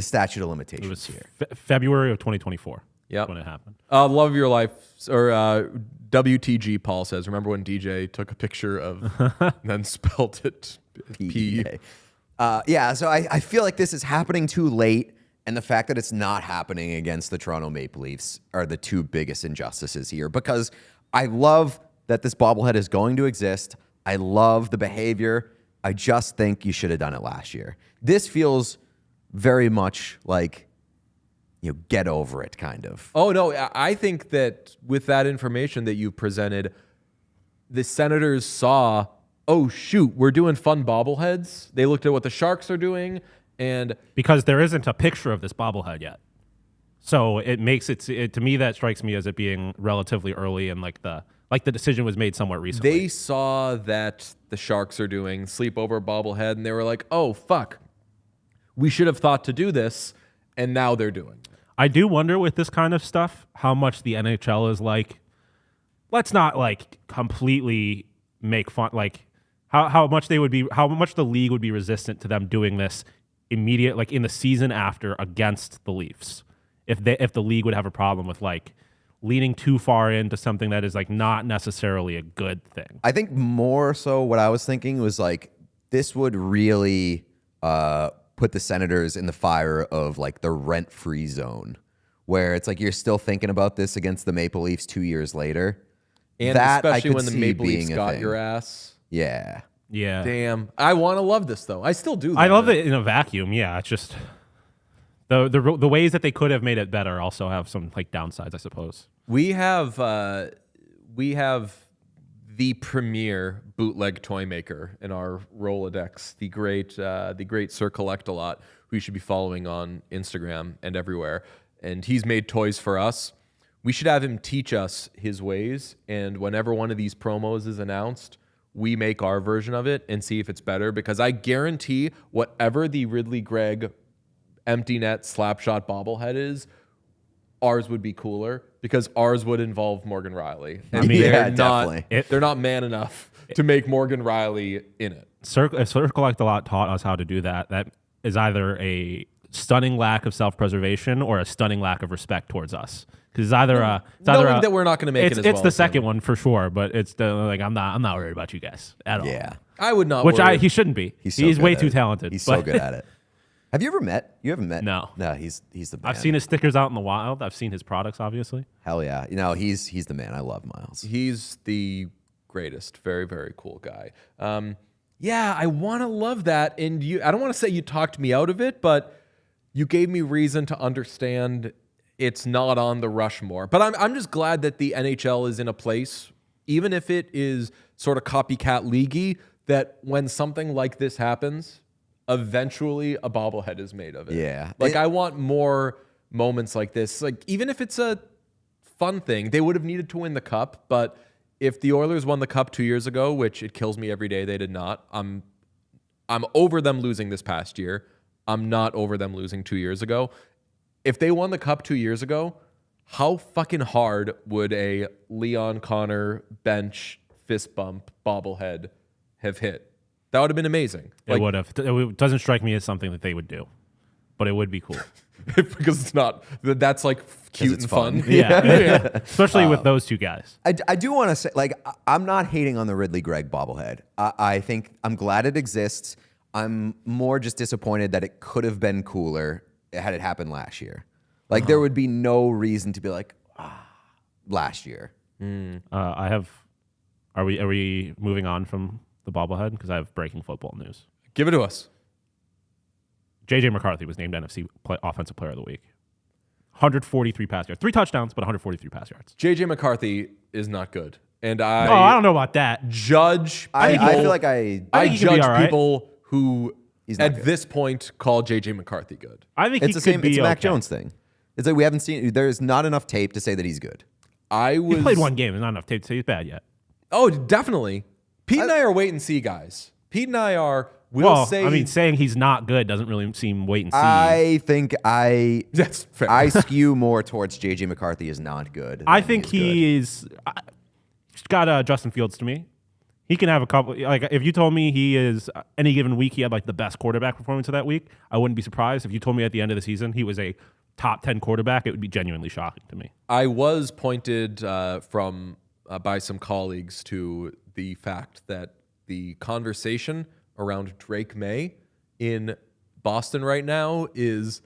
statute of limitations It was here. February of 2024. Yep. When it happened. Love of your life, or WTG Paul says, remember when DJ took a picture of and then spelled it P? Yeah, so I feel like this is happening too late, and the fact that it's not happening against the Toronto Maple Leafs are the two biggest injustices here, because I love that this bobblehead is going to exist. I love the behavior. I just think you should have done it last year. This feels very much like, get over it kind of. Oh, no. I think that with that information that you presented, the Senators saw, oh, shoot, we're doing fun bobbleheads. They looked at what the Sharks are doing. And because there isn't a picture of this bobblehead yet. So it makes it to me, that strikes me as it being relatively early, and like the decision was made somewhat recently. They saw that the Sharks are doing sleepover bobblehead, and they were like, oh, fuck. We should have thought to do this, and now they're doing it. I do wonder with this kind of stuff how much the NHL is like, let's not completely make fun. how much the league would be resistant to them doing this immediate, like in the season after against the Leafs, if the league would have a problem with like leaning too far into something that is like not necessarily a good thing. I think more so what I was thinking was like this would really put the Senators in the fire of like the rent-free zone, where it's like you're still thinking about this against the Maple Leafs 2 years later. And that especially when the Maple Leafs got your ass. Yeah. Yeah. Damn. I want to love this, though. I still do. I love it in a vacuum. Yeah. It's just the ways that they could have made it better also have some like downsides, I suppose. We have the premier bootleg toy maker in our Rolodex, the great Sir Collect-A-Lot, who you should be following on Instagram and everywhere. And he's made toys for us. We should have him teach us his ways. And whenever one of these promos is announced, we make our version of it and see if it's better, because I guarantee whatever the Ridley Grieg empty net slapshot bobblehead is, ours would be cooler because ours would involve Morgan Riley. And definitely. They're not man enough to make Morgan Riley in it. Sir Collect-A-Lot taught us how to do that. That is either a stunning lack of self-preservation or a stunning lack of respect towards us. Because it's either knowing that we're not going to make it as well. It's the second one for sure, but it's like I'm not worried about you guys at all. Yeah, I would not. He shouldn't be. He's way too talented. He's so good at it. Have you ever met? You haven't met? No. No, he's the man. I've seen his stickers out in the wild. I've seen his products, obviously. Hell yeah. He's the man. I love Miles. He's the greatest. Very, very cool guy. Yeah, I want to love that. And I don't want to say you talked me out of it, but you gave me reason to understand it's not on the Rushmore. But I'm just glad that the NHL is in a place, even if it is sort of copycat leaguey, that when something like this happens, eventually a bobblehead is made of it. Yeah. Like I want more moments like this. Like even if it's a fun thing, they would have needed to win the cup. But if the Oilers won the cup 2 years ago, which it kills me every day they did not, I'm over them losing this past year. I'm not over them losing 2 years ago. If they won the cup 2 years ago, how fucking hard would a Leon Connor bench fist bump bobblehead have hit? That would have been amazing. It would have. It doesn't strike me as something that they would do, but it would be cool. Because it's not. That's like cute and fun. Yeah. Especially with those two guys. I do want to say, like, I'm not hating on the Ridley Grieg bobblehead. I think I'm glad it exists. I'm more just disappointed that it could have been cooler had it happened last year. Like, there would be no reason to be like, last year. Are we moving on from the bobblehead? Because I have breaking football news. Give it to us. JJ McCarthy was named NFC Offensive Player of the Week. 143 pass yards. 3 touchdowns, but 143 pass yards. JJ McCarthy is not good. And I don't know about that. I feel like I judge people who at this point call JJ McCarthy good. I think it's the same. It's a Mac Jones thing. It's like we haven't seen. There's not enough tape to say that he's good. He played one game. There's not enough tape to say he's bad yet. Oh, definitely. Pete and I are wait and see guys. Pete and I are. Saying he's not good doesn't really seem wait and see. I think that's fair. I skew more towards JJ McCarthy is not good. I think he's got Justin Fields to me. He can have a couple. Like if you told me he is any given week he had like the best quarterback performance of that week, I wouldn't be surprised. If you told me at the end of the season he was a top 10 quarterback, it would be genuinely shocking to me. I was pointed by some colleagues to the fact that the conversation around Drake May in Boston right now is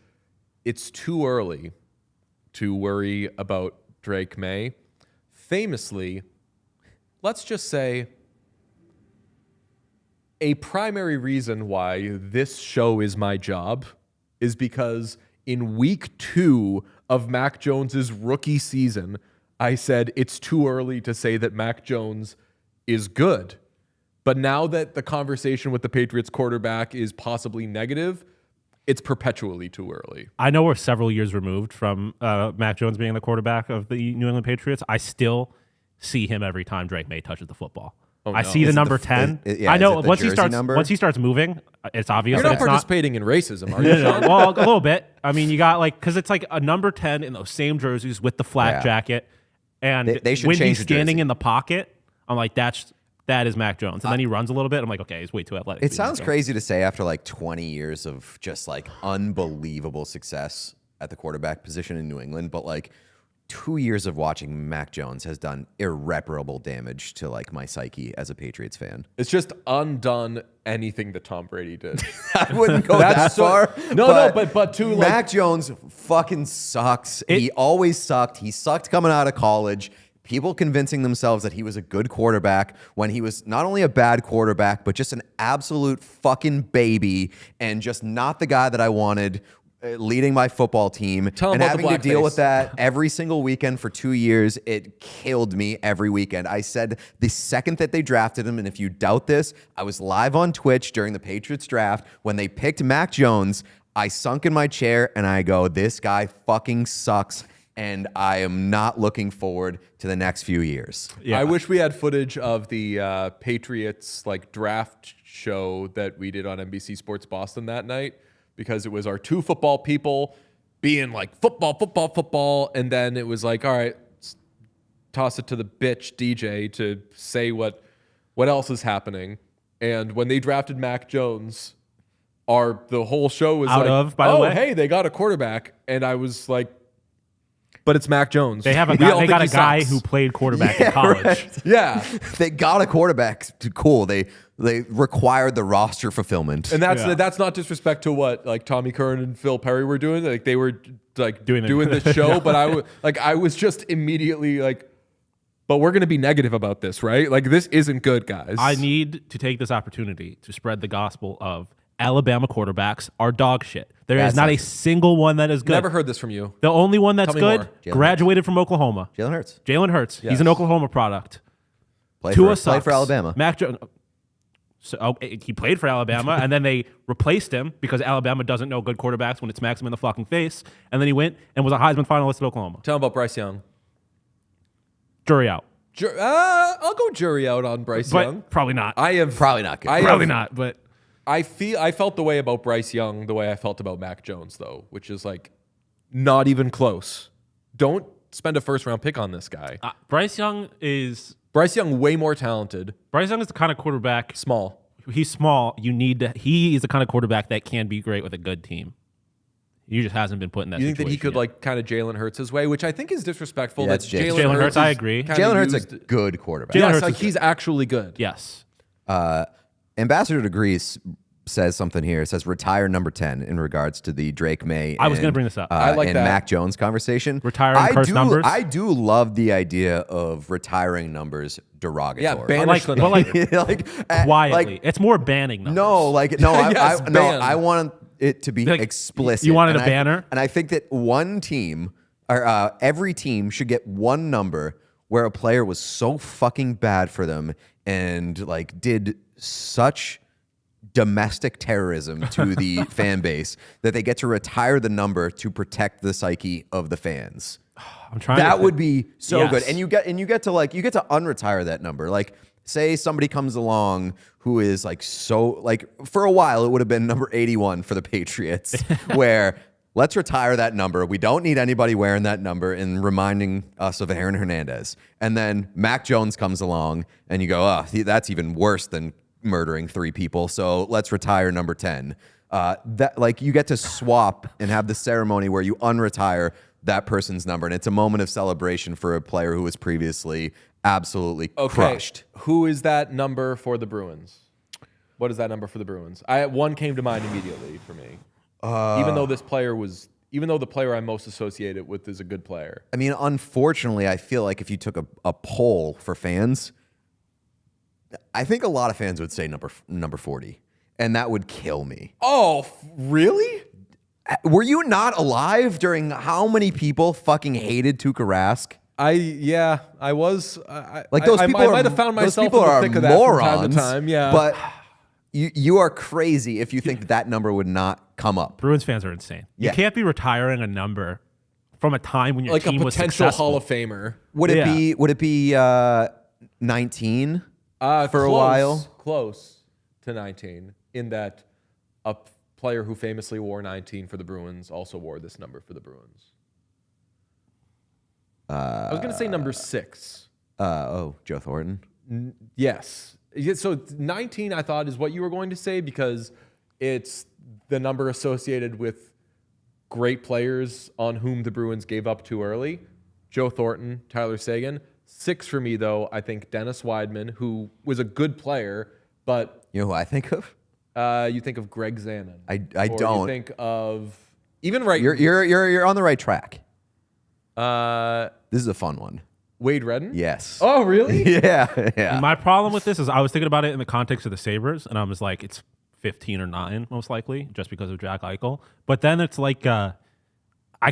it's too early to worry about Drake May. Famously, let's just say a primary reason why this show is my job is because in week 2 of Mac Jones's rookie season, I said it's too early to say that Mac Jones is good. But now that the conversation with the Patriots quarterback is possibly negative, it's perpetually too early. I know we're several years removed from Mac Jones being the quarterback of the New England Patriots. I still see him every time Drake May touches the football. Oh, no. I see the number 10. I know once he starts moving, it's obvious. You're not participating in racism, are you, Sean? Well, a little bit. I mean, you got because it's like a number 10 in those same jerseys with the flak jacket, and they should when change he's standing in the pocket, I'm like, that's that is Mac Jones. And then he runs a little bit. I'm like, okay, he's way too athletic. It sounds crazy to say after like 20 years of just like unbelievable success at the quarterback position in New England, but like 2 years of watching Mac Jones has done irreparable damage to like my psyche as a Patriots fan. It's just undone anything that Tom Brady did. I wouldn't go that far. But to Mac Jones fucking sucks. He always sucked. He sucked coming out of college. People convincing themselves that he was a good quarterback when he was not only a bad quarterback, but just an absolute fucking baby and just not the guy that I wanted leading my football team. And having to deal with that every single weekend for 2 years, it killed me every weekend. I said the second that they drafted him, and if you doubt this, I was live on Twitch during the Patriots draft when they picked Mac Jones. I sunk in my chair and I go, this guy fucking sucks. And I am not looking forward to the next few years. Yeah. I wish we had footage of the Patriots like draft show that we did on NBC Sports Boston that night, because it was our two football people being like football, and then it was like, all right, toss it to the bitch DJ to say what else is happening. And when they drafted Mac Jones, the whole show was by the way, hey, they got a quarterback, and I was like, but it's Mac Jones. They got a guy who played quarterback in college. Right. Yeah. They got a quarterback. Cool. They required the roster fulfillment. And that's not disrespect to what like Tommy Curran and Phil Perry were doing. Like they were like doing the show, but I was just immediately like, but we're going to be negative about this, right? Like this isn't good, guys. I need to take this opportunity to spread the gospel of Alabama quarterbacks are dog shit. There is not a single one that is good. Never heard this from you. The only one that's good graduated from Oklahoma. Jalen Hurts. Yes. He's an Oklahoma product. Played for Alabama. Mac Jones. So he played for Alabama, and then they replaced him because Alabama doesn't know good quarterbacks when it smacks him in the fucking face. And then he went and was a Heisman finalist at Oklahoma. Tell him about Bryce Young. Jury out. I'll go jury out on Bryce Young. Probably not. Probably not good. Probably not, but... I felt the way about Bryce Young the way I felt about Mac Jones, though, which is like not even close. Don't spend a first-round pick on this guy. Bryce Young, way more talented. Bryce Young is the kind of quarterback. Small. He's small. He is the kind of quarterback that can be great with a good team. He just hasn't been put in that situation. You think that he could like kind of Jalen Hurts his way, which I think is disrespectful. That's Jalen Hurts. I agree. Jalen Hurts is a good quarterback. Yes, like he's actually good. Yes. Ambassador to Greece says something here. It says retire number 10 in regards to the Drake May. I was going to bring this up. I like that. Mac Jones conversation. Retiring cursed numbers. I do love the idea of retiring numbers derogatory. Yeah, banish them. Quietly. It's more banning numbers. I want it to be explicit. You wanted a banner? And I think that one team, or every team should get one number where a player was so fucking bad for them and like did such domestic terrorism to the fan base that they get to retire the number to protect the psyche of the fans. That would be so good. And you get to unretire that number. Like say somebody comes along who is like so like for a while it would have been number 81 for the Patriots where let's retire that number. We don't need anybody wearing that number and reminding us of Aaron Hernandez. And then Mac Jones comes along and you go, oh, that's even worse than murdering 3 people. So let's retire number 10. That like you get to swap and have the ceremony where you unretire that person's number. And it's a moment of celebration for a player who was previously absolutely crushed. Who is that number for the Bruins? What is that number for the Bruins? One came to mind immediately for me. Even though the player I'm most associated with is a good player. I mean, unfortunately, I feel like if you took a poll for fans, I think a lot of fans would say number 40, and that would kill me. Oh, really? Were you not alive during how many people fucking hated Tuukka Rask? I was. Those people I might have found myself in the thick of that morons, from time to time. Yeah, but you are crazy if you think that number would not come up. Bruins fans are insane. You can't be retiring a number from a time when your team was successful. Like a potential Hall of Famer. Would it be 19 for a while? Close to 19 in that a player who famously wore 19 for the Bruins also wore this number for the Bruins. I was going to say number 6. Joe Thornton. Yes. So 19, I thought, is what you were going to say because it's the number associated with great players on whom the Bruins gave up too early. Joe Thornton, Tyler Seguin. 6 for me, though, I think Dennis Wideman, who was a good player, but... You know who I think of? You think of Greg Zanon. I or don't. You think of... Even right... You're on the right track. This is a fun one. Wade Redden? Yes. Oh, really? Yeah. My problem with this is I was thinking about it in the context of the Sabres, and I was like, it's 15 or 9, most likely, just because of Jack Eichel. But then it's like, I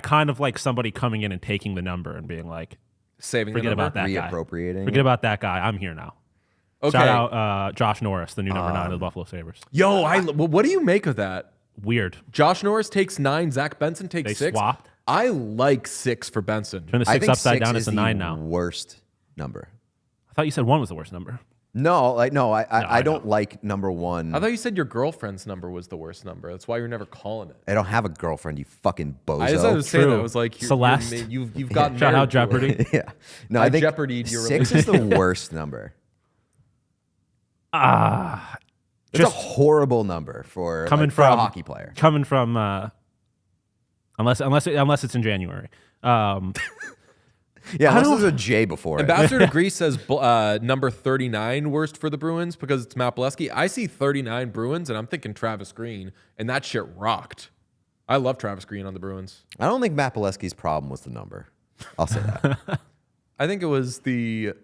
kind of like somebody coming in and taking the number and being like, saving forget the number? About that guy. Reappropriating. Forget about that guy. I'm here now. Okay. Shout out Josh Norris, the new number 9 of the Buffalo Sabres. Yo, what do you make of that? Weird. Josh Norris takes 9, Zach Benson takes They 6. swapped. I like 6 for Benson. Turn the 6 upside down. It's a 9 now. Worst number. I thought you said 1 was the worst number. No, I don't like number 1. I thought you said your girlfriend's number was the worst number. That's why you're never calling it. I don't have a girlfriend, you fucking bozo. I was saying that. I was like, Celeste. You've gotten Shout out Jeopardy. Yeah. No, I think Jeopardy'd your 6 is the worst number. It's a horrible number for coming for from a hockey player. Coming from unless it's in January. Yeah, unless there's a J before it. Ambassador to Greece says number 39 worst for the Bruins because it's Matt Bolesky. I see 39 Bruins, and I'm thinking Travis Green, and that shit rocked. I love Travis Green on the Bruins. I don't think Matt Bolesky's problem was the number. I'll say that. I think it was the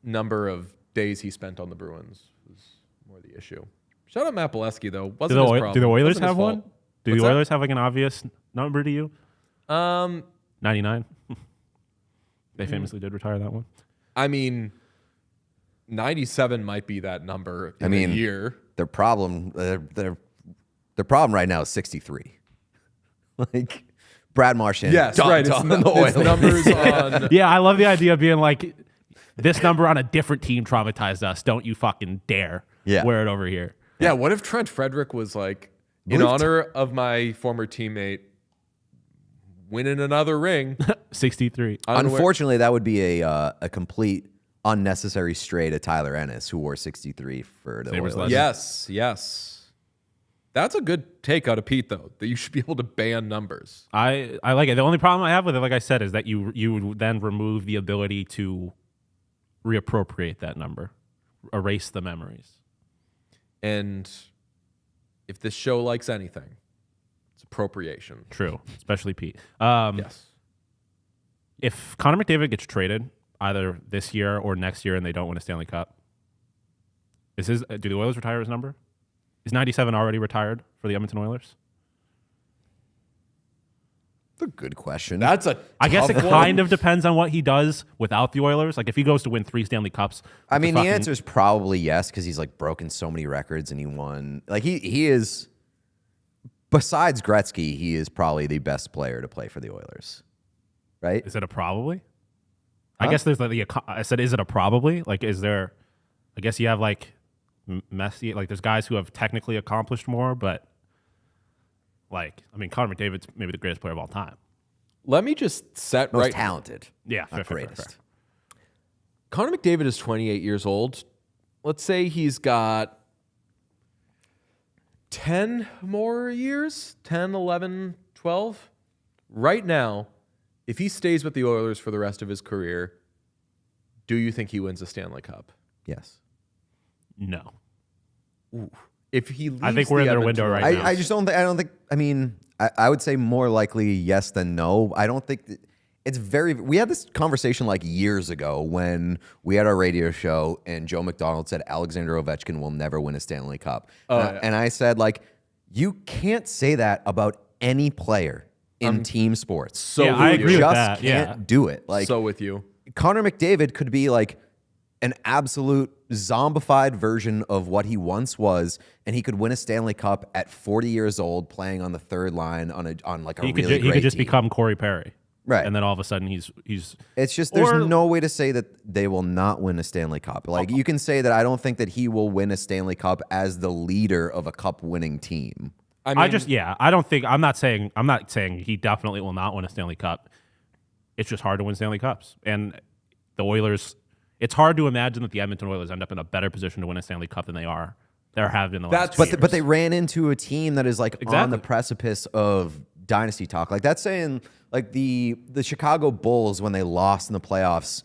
number of days he spent on the Bruins was more the issue. Shout out Matt Bolesky, though. Wasn't his problem. Do the Oilers Wasn't his have one? fault. Do What's the that? Oilers have like an obvious number to you? 99. They famously did retire that one. I mean, 97 might be that number in a year. Their problem right now is 63. Like Brad Marchand. Yes, right. On the Oilers. Numbers on. Yeah, I love the idea of being like, this number on a different team traumatized us. Don't you fucking dare wear it over here. Yeah, what if Trent Frederick was like, in honor of my former teammate winning another ring? 63. Unfortunately, that would be a complete unnecessary stray to Tyler Ennis, who wore 63 for the Sabres Oilers. Yes, yes. That's a good take out of Pete, though, that you should be able to ban numbers. I like it. The only problem I have with it, like I said, is that you would then remove the ability to reappropriate that number, erase the memories. And if this show likes anything, it's appropriation. True, especially Pete. Yes. If Connor McDavid gets traded either this year or next year and they don't win a Stanley Cup, do the Oilers retire his number? Is 97 already retired for the Edmonton Oilers? That's a good question. I guess it kind of depends on what he does without the Oilers. Like if he goes to win 3 Stanley Cups. I mean, the answer is probably yes, because he's like broken so many records and he won. Like he is, besides Gretzky, he is probably the best player to play for the Oilers. Right? Is it a probably? I guess there's I said, is it a probably? Like, is there? I guess you have like Messi. Like, there's guys who have technically accomplished more, but like, I mean, Connor McDavid's maybe the greatest player of all time. Let me just set Most talented. Yeah, not greatest. Fair. Connor McDavid is 28 years old. Let's say he's got 10 more years, 10, 11, 12. Right now, if he stays with the Oilers for the rest of his career, do you think he wins a Stanley Cup? Yes. No. Ooh. If he leaves I think we're in their window right now. I just don't think. I don't think. I mean, I would say more likely yes than no. I don't think it's very. We had this conversation like years ago when we had our radio show and Joe McDonald said Alexander Ovechkin will never win a Stanley Cup, and I said like you can't say that about any player in team sports. So I agree with just that. can't do it. Like so with you. Connor McDavid could be like an absolute zombified version of what he once was, and he could win a Stanley Cup at 40 years old, playing on the third line on like a really great team. He could just become Corey Perry, right? And then all of a sudden he's. It's just there's no way to say that they will not win a Stanley Cup. Like you can say that I don't think that he will win a Stanley Cup as the leader of a cup-winning team. I don't think. I'm not saying he definitely will not win a Stanley Cup. It's just hard to win Stanley Cups, and the Oilers. it's hard to imagine that the Edmonton Oilers end up in a better position to win a Stanley Cup than they have been the last 2 years. But they ran into a team that is like on the precipice of dynasty talk. Like that's saying like the Chicago Bulls when they lost in the playoffs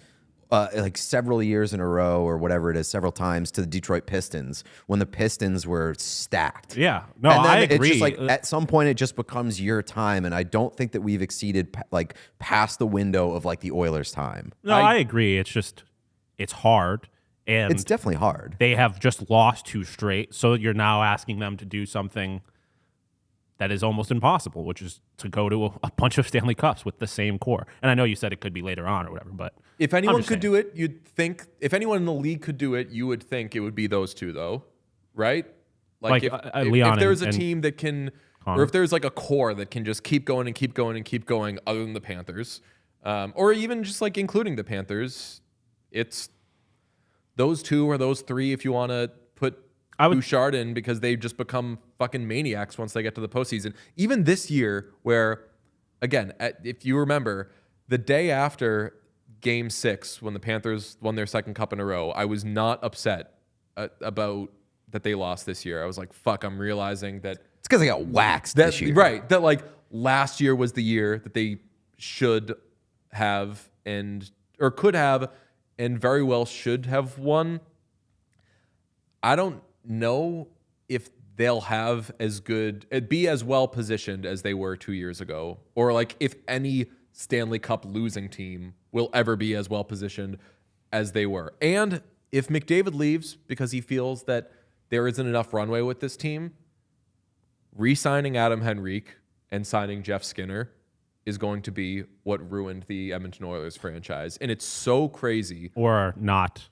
like several years in a row or whatever it is, several times to the Detroit Pistons when the Pistons were stacked. Yeah, no, I agree. It's just like at some point it just becomes your time, and I don't think that we've exceeded like past the window of like the Oilers' time. No, I agree. It's just it's hard, and it's definitely hard. They have just lost 2 straight, so you're now asking them to do something that is almost impossible, which is to go to a bunch of Stanley Cups with the same core. And I know you said it could be later on or whatever, but if anyone could do it, you'd think if anyone in the league could do it, you would think it would be those two, though, right? Like if there's a team that can, or if there's like a core that can just keep going and keep going and keep going, other than the Panthers, or even just like including the Panthers, it's those 2 or those 3 if you want to put Bouchard in, because they've just become fucking maniacs once they get to the postseason. Even this year, where, again, if you remember, the day after Game 6, when the Panthers won their second cup in a row, I was not upset about that they lost this year. I was like, fuck, I'm realizing that... It's because they got waxed this year. Right, that like last year was the year that they should have or could have and very well should have won. I don't know if they'll be as well positioned as they were 2 years ago, or like if any Stanley Cup losing team will ever be as well positioned as they were. And if McDavid leaves because he feels that there isn't enough runway with this team, re-signing Adam Henrique and signing Jeff Skinner is going to be what ruined the Edmonton Oilers franchise. And it's so crazy. Or not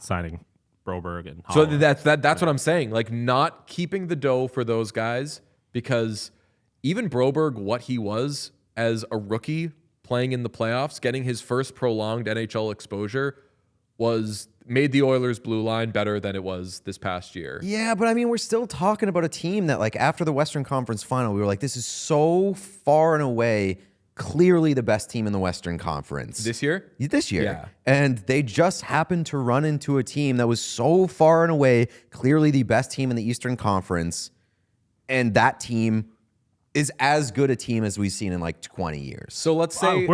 signing Broberg and Holland. So that's what I'm saying. Like, not keeping the dough for those guys, because even Broberg, what he was as a rookie playing in the playoffs, getting his first prolonged NHL exposure, made the Oilers' blue line better than it was this past year. Yeah, but I mean, we're still talking about a team that, like, after the Western Conference Final, we were like, this is so far and away clearly the best team in the Western Conference. This year? This year. Yeah. And they just happened to run into a team that was so far and away clearly the best team in the Eastern Conference. And that team is as good a team as we've seen in like 20 years. So let's say...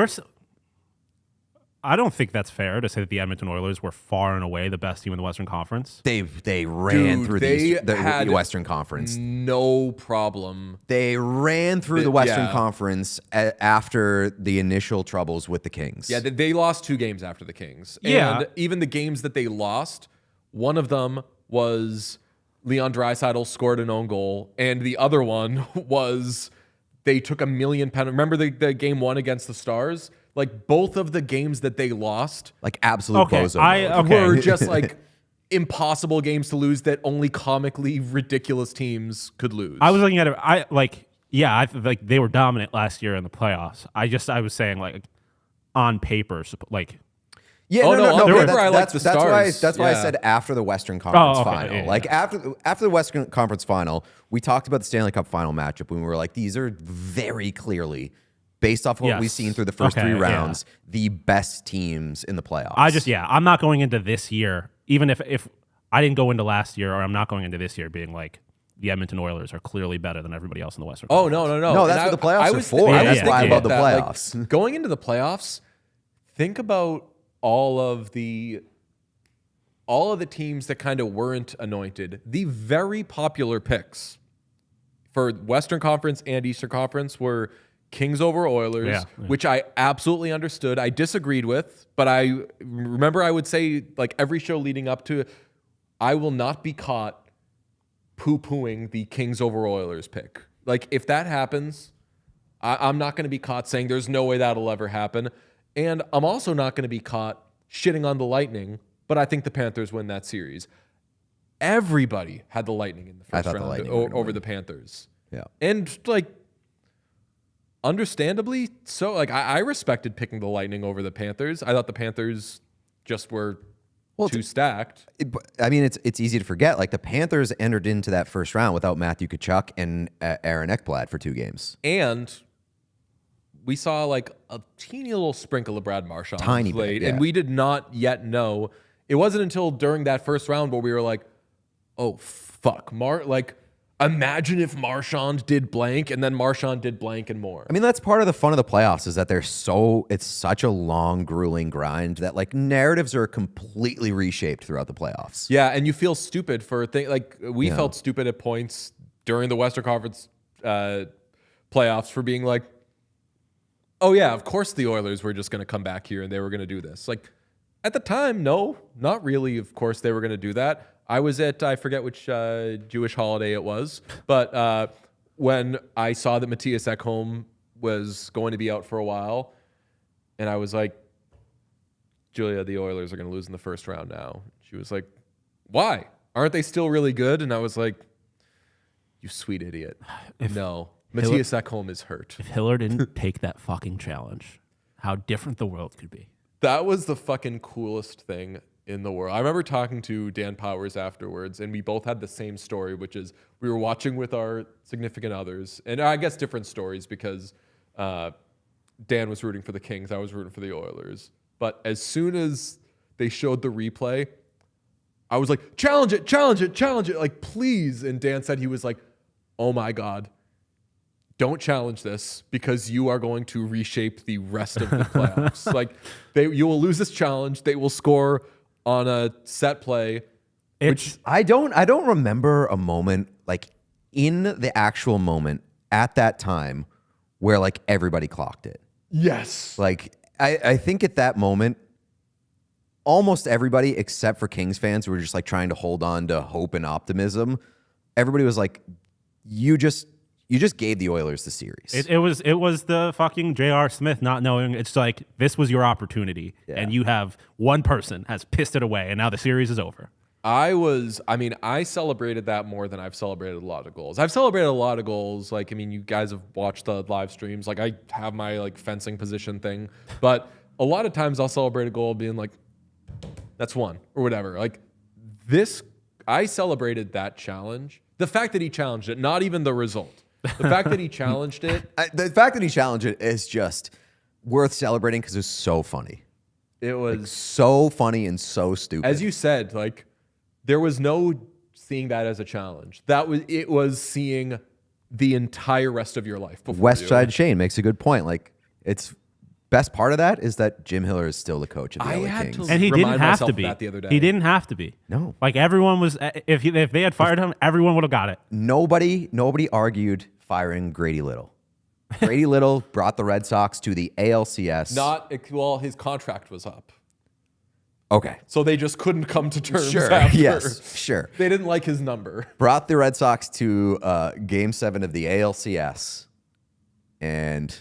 I don't think that's fair to say that the Edmonton Oilers were far and away the best team in the Western Conference. They ran through the Western Conference. No problem. They ran through the Western Conference after the initial troubles with the Kings. Yeah, they lost 2 games after the Kings. Yeah. And even the games that they lost, one of them was Leon Draisaitl scored an own goal, and the other one was they took a million penalties. Remember the game 1 against the Stars? Like, both of the games that they lost, like absolute bozo were just like impossible games to lose that only comically ridiculous teams could lose. I was looking at it. I like they were dominant last year in the playoffs. I was saying, like, on paper, like. Yeah, no. Stars. That's why I said after the Western Conference Final. Yeah. Like after the Western Conference Final, we talked about the Stanley Cup Final matchup when we were like, these are very clearly, based off what we've seen through the first 3 rounds, the best teams in the playoffs. I'm not going into this year, even if I didn't go into last year, or I'm not going into this year being like, the Edmonton Oilers are clearly better than everybody else in the Western Conference. No. No, that's what the playoffs are for. That's why I love the playoffs. Like, going into the playoffs, think about all of the teams that kind of weren't anointed. The very popular picks for Western Conference and Eastern Conference were Kings over Oilers, which I absolutely understood. I disagreed with, but I remember I would say, like, every show leading up to it, I will not be caught poo-pooing the Kings over Oilers pick. Like, if that happens, I'm not going to be caught saying there's no way that'll ever happen. And I'm also not going to be caught shitting on the Lightning, but I think the Panthers win that series. Everybody had the Lightning in the first round over the Panthers. Yeah. And, like, understandably so. Like, I respected picking the Lightning over the Panthers. I thought the Panthers just were too stacked. I mean, it's easy to forget. Like, the Panthers entered into that first round without Matthew Tkachuk and Aaron Ekblad for 2 games. And we saw like a teeny little sprinkle of Brad Marchand Tiny late, bit, yeah. and we did not yet know. It wasn't until during that first round where we were like, oh, fuck. Imagine if Marchand did blank, and then Marchand did blank and more. I mean, that's part of the fun of the playoffs is that it's such a long, grueling grind that like narratives are completely reshaped throughout the playoffs. Yeah, and you feel stupid for things like we felt stupid at points during the Western Conference playoffs for being like, oh yeah, of course the Oilers were just going to come back here and they were going to do this. Like at the time, no, not really. Of course they were going to do that. I was at, I forget which Jewish holiday it was, but when I saw that Matthias Ekholm was going to be out for a while, and I was like, Julia, the Oilers are going to lose in the first round now. She was like, why? Aren't they still really good? And I was like, you sweet idiot. No, Matthias Ekholm is hurt. If Hiller didn't take that fucking challenge, how different the world could be. That was the fucking coolest thing in the world. I remember talking to Dan Powers afterwards, and we both had the same story, which is we were watching with our significant others, and I guess different stories because Dan was rooting for the Kings, I was rooting for the Oilers. But as soon as they showed the replay, I was like, challenge it, like, please. And Dan said he was like, oh my God, don't challenge this because you are going to reshape the rest of the playoffs. Like, you will lose this challenge. They will score on a set play. I don't remember a moment like in the actual moment at that time where like everybody clocked it. Yes. Like I think at that moment, almost everybody except for Kings fans who were just like trying to hold on to hope and optimism. Everybody was like, you just gave the Oilers the series. It was the fucking J.R. Smith not knowing. It's like, this was your opportunity, and you have one person has pissed it away, and now the series is over. I celebrated that more than I've celebrated a lot of goals. I've celebrated a lot of goals. Like, I mean, you guys have watched the live streams. Like, I have my like fencing position thing, but a lot of times I'll celebrate a goal being like, that's one or whatever. Like this, I celebrated that challenge. The fact that he challenged it, not even the result. The fact that he challenged it. The fact that he challenged it is just worth celebrating because it's so funny. It was like, so funny and so stupid. As you said, like there was no seeing that as a challenge. It was seeing the entire rest of your life. West Side Shane makes a good point. Like it's best part of that is that Jim Hiller is still the coach of the LA Kings. And he didn't have to be. The other day. He didn't have to be. No. Like everyone was, if they had fired him, everyone would have got it. Nobody argued firing Grady Little. Grady Little brought the Red Sox to the ALCS. His contract was up. Okay. So they just couldn't come to terms Sure. after. Yes, sure. They didn't like his number. Brought the Red Sox to Game 7 of the ALCS and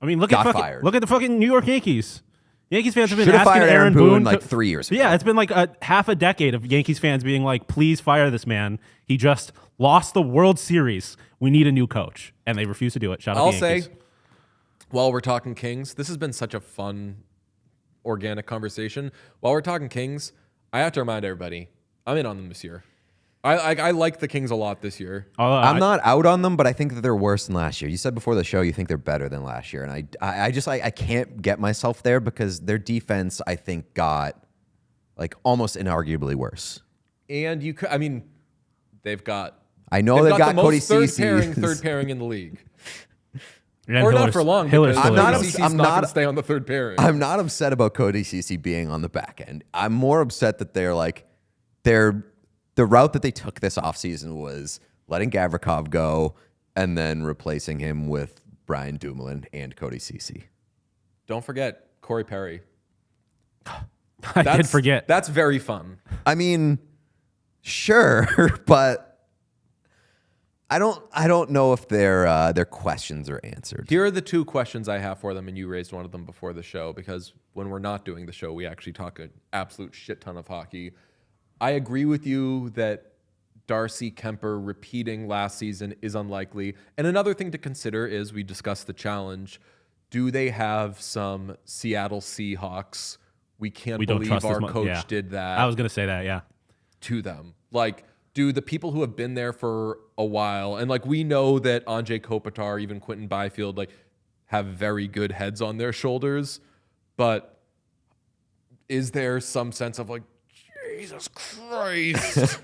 I mean, look got at fired. Look at the fucking New York Yankees. Yankees fans have been Should have asking fired Aaron Boone like 3 years ago. Yeah, it's been like half a decade of Yankees fans being like, please fire this man. He just lost the World Series. We need a new coach. And they refuse to do it. Shout out to the Yankees. I'll say, while we're talking Kings, this has been such a fun, organic conversation. While we're talking Kings, I have to remind everybody, I'm in on them this year. I like the Kings a lot this year. I'm not out on them, but I think that they're worse than last year. You said before the show you think they're better than last year, and I can't get myself there because their defense I think got like almost inarguably worse. And they've got. I know they've got Cody Ceci, third pairing in the league. Or not for long. I'm not going to stay on the third pairing. I'm not upset about Cody Ceci being on the back end. I'm more upset that the route that they took this offseason was letting Gavrikov go and then replacing him with Brian Dumoulin and Cody Ceci. Don't forget Corey Perry. I did forget. That's very fun. I mean, sure, but I don't know if their questions are answered. Here are the two questions I have for them, and you raised one of them before the show because when we're not doing the show, we actually talk an absolute shit ton of hockey. I agree with you that Darcy Kemper repeating last season is unlikely. And another thing to consider is we discussed the challenge. Do they have some Seattle Seahawks? We can't believe our coach did that. I was going to say that, yeah. To them. Like, do the people who have been there for a while, and like we know that Anze Kopitar, even Quentin Byfield, like have very good heads on their shoulders, but is there some sense of like, Jesus Christ?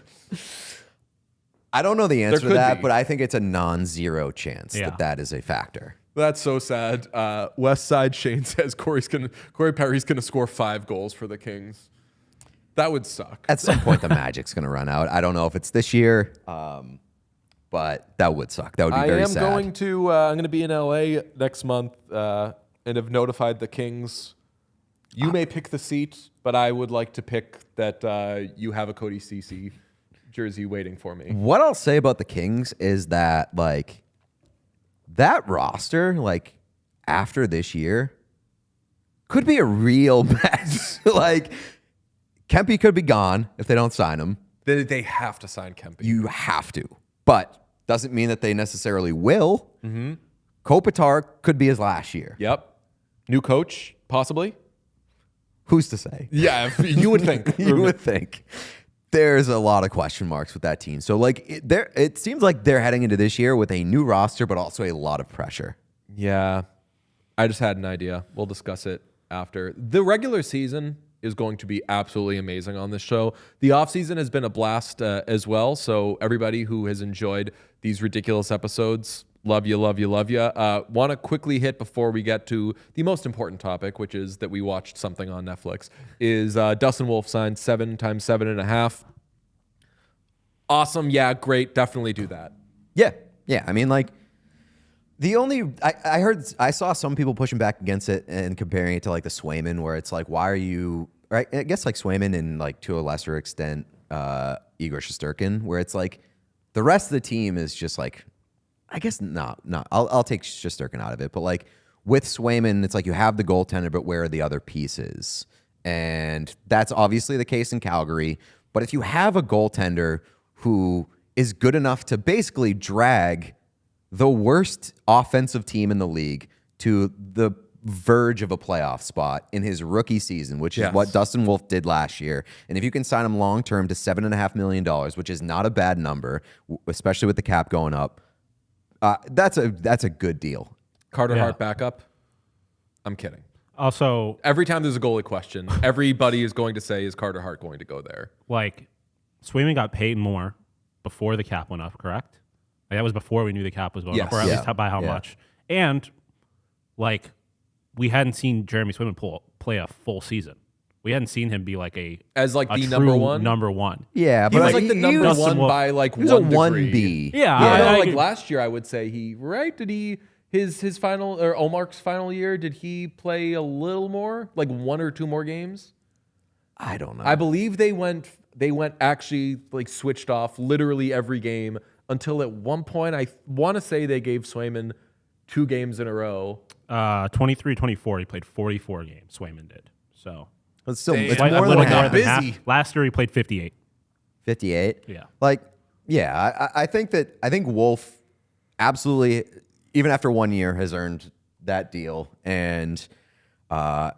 I don't know the answer to that, but I think it's a non-zero chance that is a factor. That's so sad. West Side Shane says Corey Perry's going to score 5 goals for the Kings. That would suck. At some point, the Magic's going to run out. I don't know if it's this year, but that would suck. That would be very sad. I'm going to be in LA next month and have notified the Kings. You may pick the seat, but I would like to pick that you have a Cody Ceci jersey waiting for me. What I'll say about the Kings is that, like, that roster, like, after this year, could be a real mess. Like, Kempe could be gone if they don't sign him. They have to sign Kempe. You have to. But doesn't mean that they necessarily will. Mm-hmm. Kopitar could be his last year. Yep. New coach, possibly. Who's to say? Yeah, you would think. You would think. There's a lot of question marks with that team. So, like, it seems like they're heading into this year with a new roster, but also a lot of pressure. Yeah. I just had an idea. We'll discuss it after. The regular season is going to be absolutely amazing on this show. The offseason has been a blast as well. So everybody who has enjoyed these ridiculous episodes, love you, love you, love you. Want to quickly hit before we get to the most important topic, which is that we watched something on Netflix, is Dustin Wolf signed 7 times 7.5. Awesome. Yeah, great. Definitely do that. Yeah. Yeah. I mean, like, I saw some people pushing back against it and comparing it to like the Swayman, where it's like, why are you, right? I guess like Swayman and like to a lesser extent, Igor Shesterkin, where it's like the rest of the team is just like, I guess not. I'll take Shesterkin out of it, but like with Swayman, it's like you have the goaltender, but where are the other pieces? And that's obviously the case in Calgary. But if you have a goaltender who is good enough to basically drag the worst offensive team in the league to the verge of a playoff spot in his rookie season, which is what Dustin Wolf did last year. And if you can sign him long-term to $7.5 million, which is not a bad number, especially with the cap going up, that's a good deal. Carter Hart backup? I'm kidding. Also, every time there's a goalie question, everybody is going to say, is Carter Hart going to go there? Like, Swayman got paid more before the cap went up, correct? Like, that was before we knew the cap was going up, or at least by how much. And, like, we hadn't seen Jeremy Swayman play a full season. We hadn't seen him be like the number one. Yeah, but he was like the number one by like 1 degree. 1B. Yeah, like last year, I would say did he his final or Omark's final year? Did he play a little more, like 1 or 2 more games? I don't know. I believe they went actually like switched off literally every game until at one point I want to say they gave Swayman 2 games in a row. 23-24, he played 44 games. Swayman did. So it's still it's more than half. Last year he played 58. 58? Yeah. Like, yeah, I think Wolf absolutely, even after 1 year, has earned that deal. And I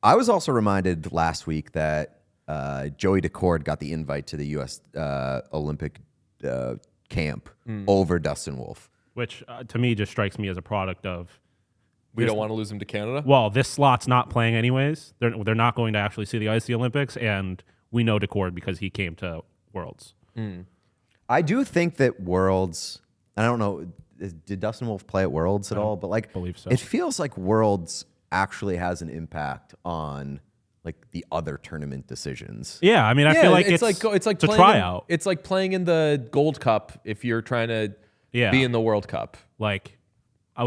was also reminded last week that Joey Decord got the invite to the U.S. Olympic camp over Dustin Wolf. Which, to me, just strikes me as a product of... We don't want to lose him to Canada? Well, this slot's not playing anyways. They're not going to actually see the ice at the Olympics, and we know Decord because he came to Worlds. I do think that Worlds... I don't know, did Dustin Wolf play at Worlds at all? But like, believe so. It feels like Worlds actually has an impact on like the other tournament decisions. Yeah, I mean, I feel like it's like a tryout. It's like playing in the Gold Cup if you're trying to be in the World Cup. Like,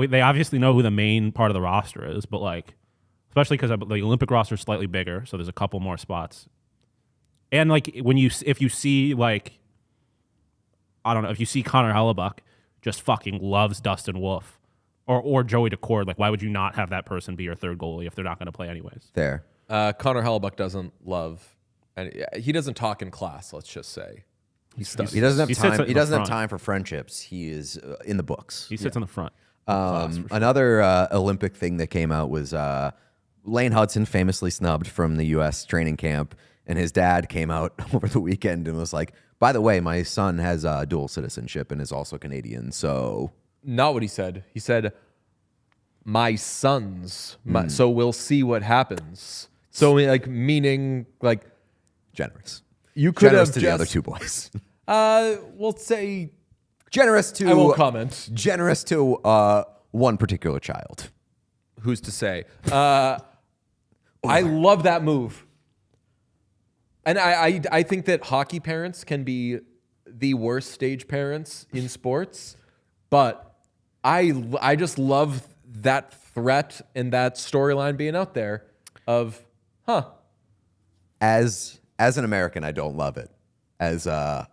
they obviously know who the main part of the roster is, but like, especially because the Olympic roster is slightly bigger, so there's a couple more spots. And like if you see like, I don't know, if you see Connor Hellebuck just fucking loves Dustin Wolf or Joey Decord, like why would you not have that person be your third goalie if they're not going to play anyways? Fair. Connor Hellebuck doesn't love, and he doesn't talk in class. Let's just say he doesn't have time. He doesn't have time for friendships. He is in the books. He sits in the front. Another Olympic thing that came out was Lane Hudson famously snubbed from the U.S. training camp, and his dad came out over the weekend and was like, "By the way, my son has dual citizenship and is also Canadian." So not what he said. He said, my sons. So we'll see what happens. So like meaning like generous. You could generous have to the other two boys. We'll say generous to. I won't comment. Generous to one particular child. Who's to say? I love that move. And I think that hockey parents can be the worst stage parents in sports, but I just love that threat and that storyline being out there of, As an American, I don't love it. As a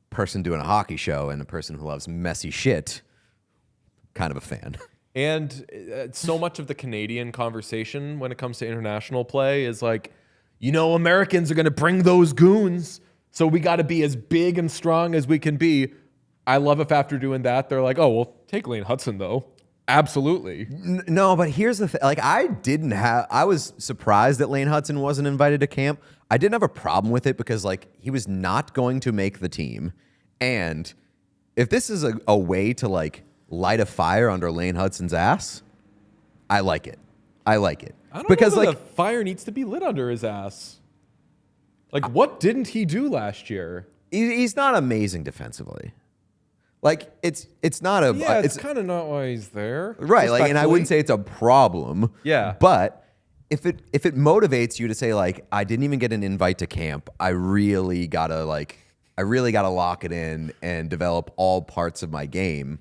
person doing a hockey show and a person who loves messy shit, kind of a fan. And so much of the Canadian conversation when it comes to international play is like, Americans are going to bring those goons, so we got to be as big and strong as we can be. I love if after doing that, they're like, oh, well, take Lane Hudson, though. Absolutely. No, but here's the thing. Like, I was surprised that Lane Hudson wasn't invited to camp. I didn't have a problem with it because, like, he was not going to make the team. And if this is a way to, like, light a fire under Lane Hudson's ass, I like it. I like it. I don't know that the fire needs to be lit under his ass. Like, what didn't he do last year? He's not amazing defensively. Like, it's not a... Yeah, it's kind of not why he's there. Right, like, and I wouldn't say it's a problem. Yeah. But if it motivates you to say, like, I didn't even get an invite to camp, I really gotta lock it in and develop all parts of my game.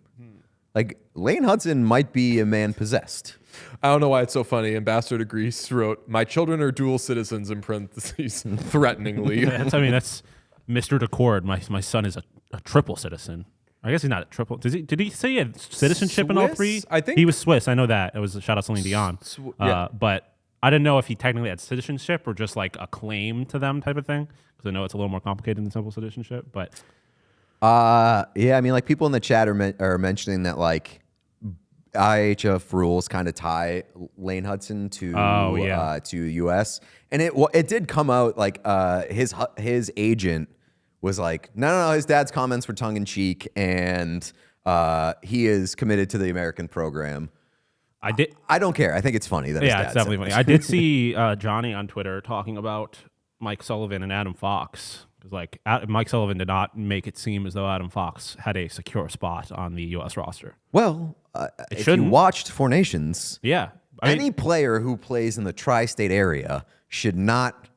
Like, Lane Hudson might be a man possessed. I don't know why it's so funny. Ambassador to Greece wrote, "My children are dual citizens," in parentheses, threateningly. That's Mr. Decord. My son is a triple citizen. I guess he's not a triple. Did he say he had citizenship Swiss? in all three? I think he was Swiss. I know that. It was a shout out Celine Dion. Yeah. But I didn't know if he technically had citizenship or just like a claim to them type of thing. Because I know it's a little more complicated than simple citizenship. But yeah, I mean, like, people in the chat are mentioning that, like, IHF rules kind of tie Lane Hudson to US, and it did come out like his agent was like, no, his dad's comments were tongue in cheek, and he is committed to the American program. I don't care. I think it's funny that his dad it's definitely funny. I did see Johnny on Twitter talking about Mike Sullivan and Adam Fox. Because like Mike Sullivan did not make it seem as though Adam Fox had a secure spot on the U.S. roster. Well, if you watched Four Nations, any player who plays in the tri-state area should not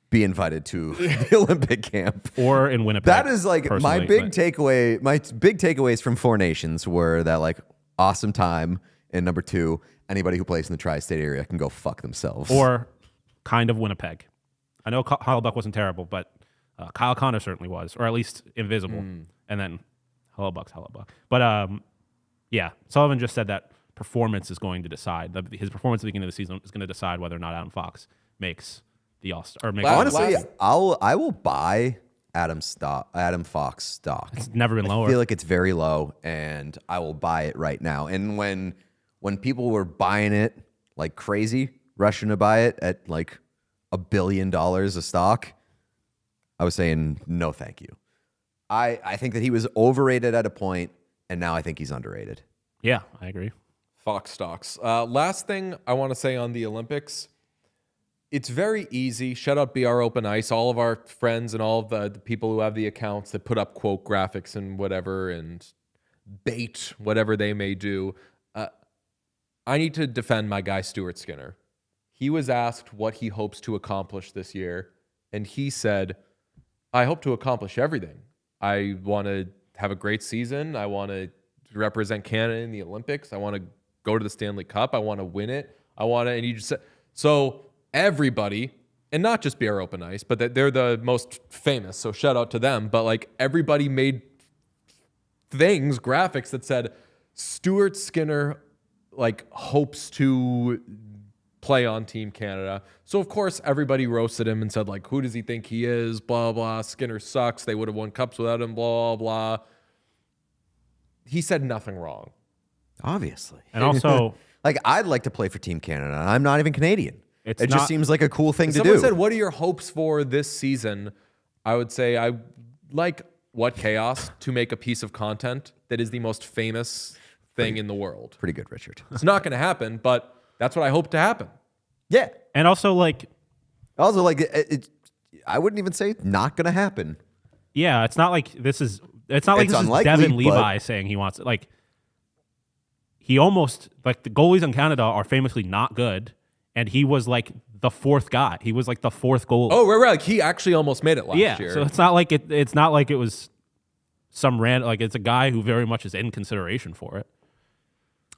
be invited to the Olympic camp or in Winnipeg. That is like my big takeaway. My big takeaways from Four Nations were that, like, awesome time, and number two, anybody who plays in the tri-state area can go fuck themselves. Or kind of Winnipeg. I know Hellebuck wasn't terrible, but Kyle Connor certainly was, or at least invisible. And then Hellebuck's Hellebuck. But yeah, Sullivan just said that performance is going to decide. His performance at the beginning of the season is going to decide whether or not Adam Fox makes the All-Star. Honestly, I will buy Adam Fox stock. It's never been lower. I feel like it's very low, and I will buy it right now. And when people were buying it like crazy, rushing to buy it at like $1 billion a stock, I was saying, no, thank you. I think that he was overrated at a point, and now I think he's underrated. Yeah, I agree. Fox stocks. Last thing I want to say on the Olympics, it's very easy. Shout out BR Open Ice, all of our friends and all of the people who have the accounts that put up quote graphics and whatever and bait whatever they may do. I need to defend my guy Stuart Skinner. He was asked what he hopes to accomplish this year, and he said, I hope to accomplish everything. I want to have a great season. I want to represent Canada in the Olympics. I want to go to the Stanley Cup. I want to win it. And he just said, so everybody, and not just BR Open Ice, but they're the most famous, so shout out to them. But like everybody made graphics that said Stuart Skinner like hopes to play on Team Canada. So, of course, everybody roasted him and said, like, who does he think he is? Blah, blah. Skinner sucks. They would have won cups without him, blah, blah. He said nothing wrong. Obviously. And also, like, I'd like to play for Team Canada. I'm not even Canadian. It just seems like a cool thing to do. Someone said, what are your hopes for this season? I would say I like What Chaos to make a piece of content that is the most famous thing in the world. Pretty good, Richard. It's not going to happen, but that's what I hope to happen. Yeah. And also, like, I wouldn't even say not going to happen. Yeah, it's not like this is Devin Levi saying he wants it. Like, he almost, like, the goalies in Canada are famously not good, and he was like the fourth guy. He was like the fourth goalie. Oh, right. Like, he actually almost made it last year. So it's not like it's not like it was some random, like, it's a guy who very much is in consideration for it.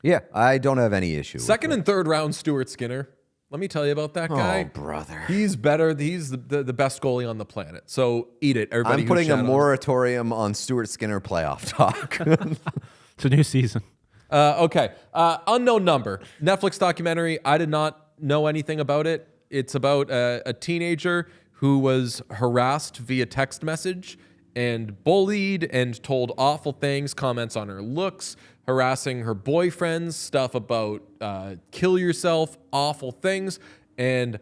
Yeah, I don't have any issue. Second and third round Stuart Skinner. Let me tell you about that guy. Oh, brother. He's better. He's the best goalie on the planet. So eat it, everybody. I'm putting a moratorium on Stuart Skinner playoff talk. It's a new season. Okay. Unknown Number. Netflix documentary. I did not know anything about it. It's about a teenager who was harassed via text message and bullied and told awful things, comments on her looks, harassing her boyfriends, stuff about kill yourself, awful things. And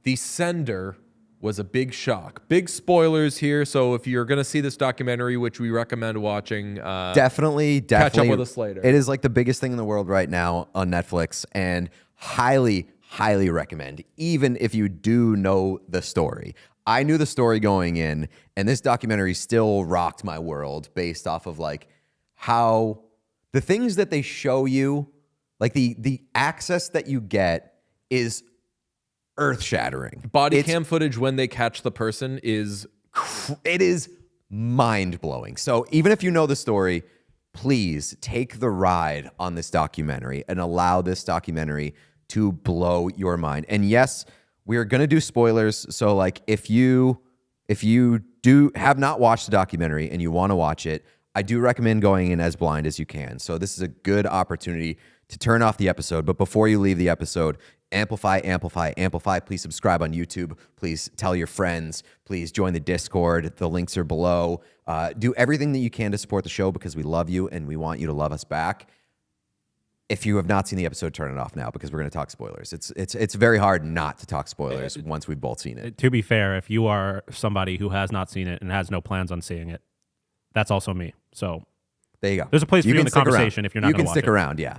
the sender was a big shock. Big spoilers here. So if you're going to see this documentary, which we recommend watching, definitely catch up with us later. It is like the biggest thing in the world right now on Netflix, and highly recommend, even if you do know the story. I knew the story going in, and this documentary still rocked my world based off of like how the things that they show you, like the access that you get is earth-shattering. Body cam footage when they catch the person is mind-blowing. So even if you know the story, please take the ride on this documentary and allow this documentary to blow your mind. And yes, we're going to do spoilers. So like if you have not watched the documentary and you want to watch it, I do recommend going in as blind as you can. So this is a good opportunity to turn off the episode. But before you leave the episode, amplify. Please subscribe on YouTube. Please tell your friends. Please join the Discord. The links are below. Do everything that you can to support the show because we love you and we want you to love us back. If you have not seen the episode, turn it off now because we're going to talk spoilers. It's very hard not to talk spoilers once we've both seen it. To be fair, if you are somebody who has not seen it and has no plans on seeing it, that's also me. So there you go. There's a place for you in the conversation if you're not going to watch it. You can stick around, yeah.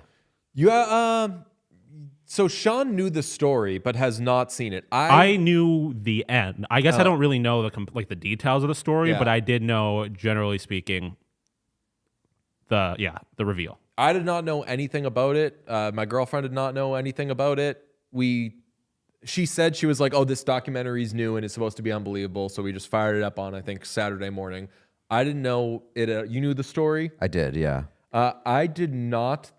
So Sean knew the story but has not seen it. I knew the end. I guess I don't really know the details of the story, but I did know, generally speaking, the reveal. I did not know anything about it. My girlfriend did not know anything about it. She said, she was like, oh, this documentary is new and it's supposed to be unbelievable. So we just fired it up on, I think, Saturday morning. I didn't know it. You knew the story? I did, yeah. I did not.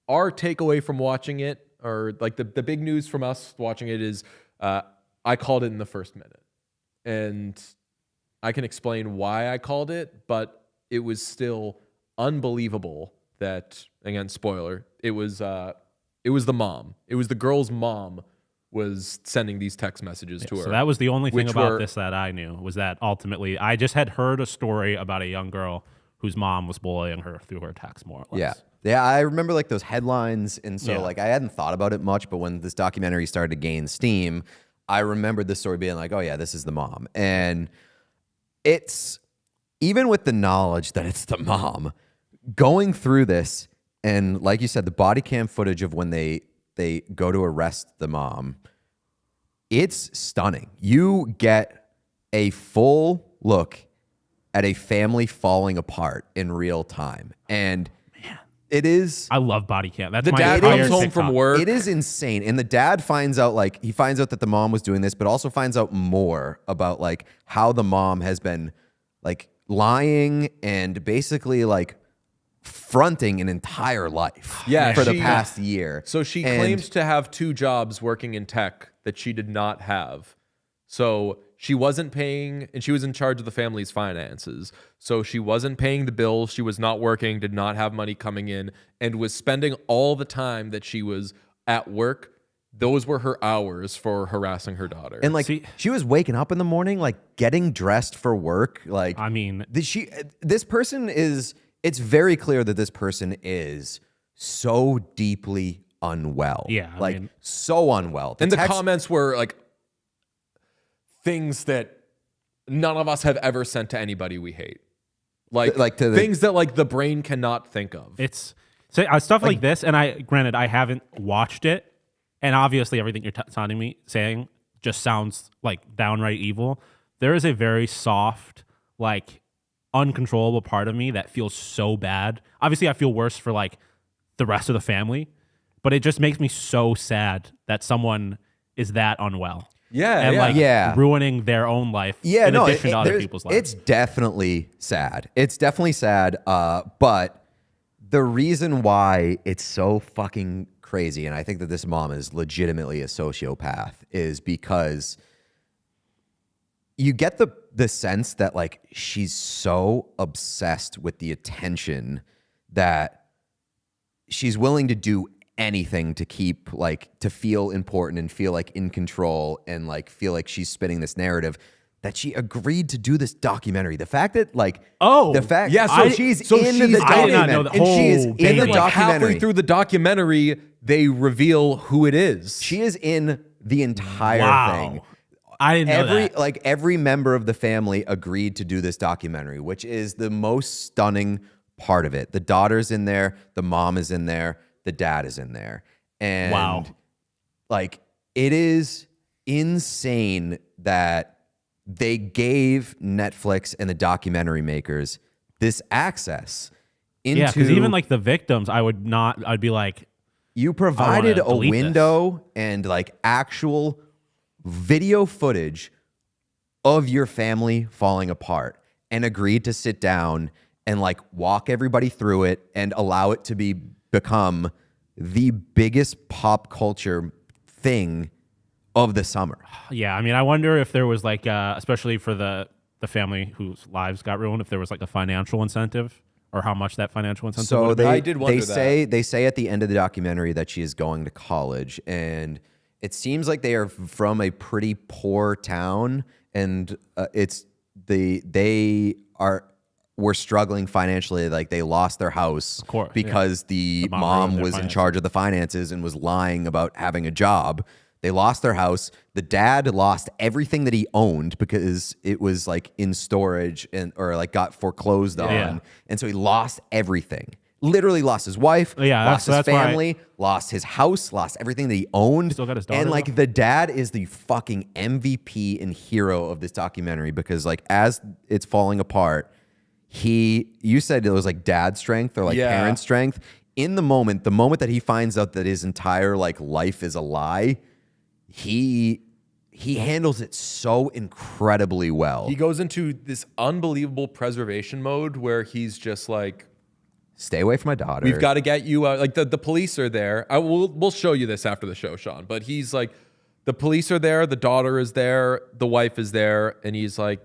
Our takeaway from watching it, or like the big news from us watching it is I called it in the first minute. And I can explain why I called it, but it was still unbelievable that, again, spoiler, it was the mom. It was the girl's mom was sending these text messages to her. So that was the only thing about this that I knew, was that ultimately I just had heard a story about a young girl whose mom was bullying her through her text, more or less. Yeah, I remember like those headlines, and so like I hadn't thought about it much, but when this documentary started to gain steam, I remembered this story being like, oh yeah, this is the mom. And it's, even with the knowledge that it's the mom, going through this, and like you said, the body cam footage of when they go to arrest the mom, it's stunning. You get a full look at a family falling apart in real time. And it is... I love body cam. That's the dad comes home from work. It is insane. And the dad finds out that the mom was doing this, but also finds out more about like how the mom has been like lying and basically like fronting an entire life for the past year. So she claims to have 2 jobs working in tech that she did not have. So she wasn't paying, and she was in charge of the family's finances. So she wasn't paying the bills. She was not working, did not have money coming in, and was spending all the time that she was at work. Those were her hours for harassing her daughter. And like she was waking up in the morning, like getting dressed for work. Like, I mean, this person is, it's very clear that this person is so deeply unwell. Yeah. I mean, so unwell. The comments were like things that none of us have ever sent to anybody we hate. things that like the brain cannot think of. It's stuff like this, and I haven't watched it, and obviously everything you're saying just sounds like downright evil. There is a very soft, like uncontrollable part of me that feels so bad. Obviously, I feel worse for like the rest of the family, but it just makes me so sad that someone is that unwell. Ruining their own life in addition to other people's lives. It's definitely sad. But the reason why it's so fucking crazy, and I think that this mom is legitimately a sociopath, is because you get the sense that like she's so obsessed with the attention that she's willing to do anything to keep to feel important and feel like in control and like feel like she's spinning this narrative that she agreed to do this documentary. The fact that she's in the documentary. And she is in the documentary. Halfway through the documentary, they reveal who it is. She is in the entire thing. I didn't know that. Every member of the family agreed to do this documentary, which is the most stunning part of it. The daughter's in there, the mom is in there, the dad is in there. And it is insane that they gave Netflix and the documentary makers this access into... Yeah, because even like the victims, I'd be like... You provided a window and like actual video footage of your family falling apart and agreed to sit down and like walk everybody through it and allow it to become the biggest pop culture thing of the summer. Yeah, I mean, I wonder if there was like, especially for the family whose lives got ruined, if there was like a financial incentive or how much that financial incentive. So they say at the end of the documentary that she is going to college, and it seems like they are from a pretty poor town, and were struggling financially. Like they lost their house because the mom was in charge of the finances and was lying about having a job. They lost their house. The dad lost everything that he owned because it was like in storage or like got foreclosed on. And so he lost everything. Literally lost his wife, lost his family, lost his house, lost everything that he owned. Still got his daughter. And like the dad is the fucking MVP and hero of this documentary because like as it's falling apart, you said it was like dad strength or like parent strength. In the moment that he finds out that his entire like life is a lie, he handles it so incredibly well. He goes into this unbelievable preservation mode where he's just like, stay away from my daughter. We've got to get you out. Like the police are there. We'll show you this after the show, Sean. But he's like, the police are there. The daughter is there. The wife is there. And he's like,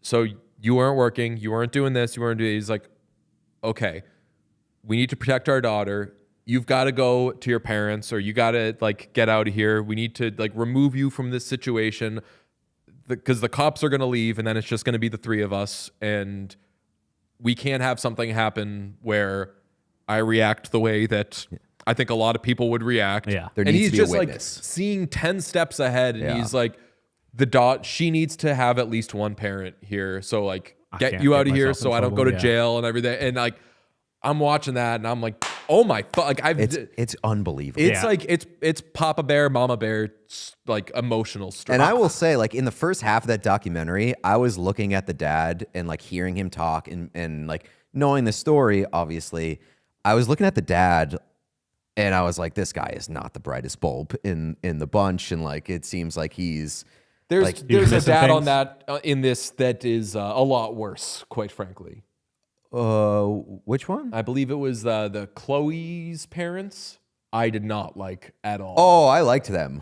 so you weren't working. You weren't doing this. You weren't doing. He's like, okay, we need to protect our daughter. You've got to go to your parents, or you got to like get out of here. We need to like remove you from this situation because the cops are going to leave, and then it's just going to be the three of us, and we can't have something happen where I react the way that I think a lot of people would react. Yeah, there and needs he's to be just a like witness. seeing 10 steps ahead, and he's like, she needs to have at least one parent here. So like, get you out of here so I don't go to jail and everything. And like, I'm watching that and I'm like, oh my fuck! Like it's unbelievable. It's like it's Papa Bear, Mama Bear, like emotional stuff. And I will say, like in the first half of that documentary, I was looking at the dad and like hearing him talk and like knowing the story. Obviously, I was looking at the dad and I was like, this guy is not the brightest bulb in the bunch, and like it seems like he's there's a dad on that in this that is a lot worse, quite frankly. Which one? I believe it was the Chloe's parents. I did not like at all. Oh, I liked them.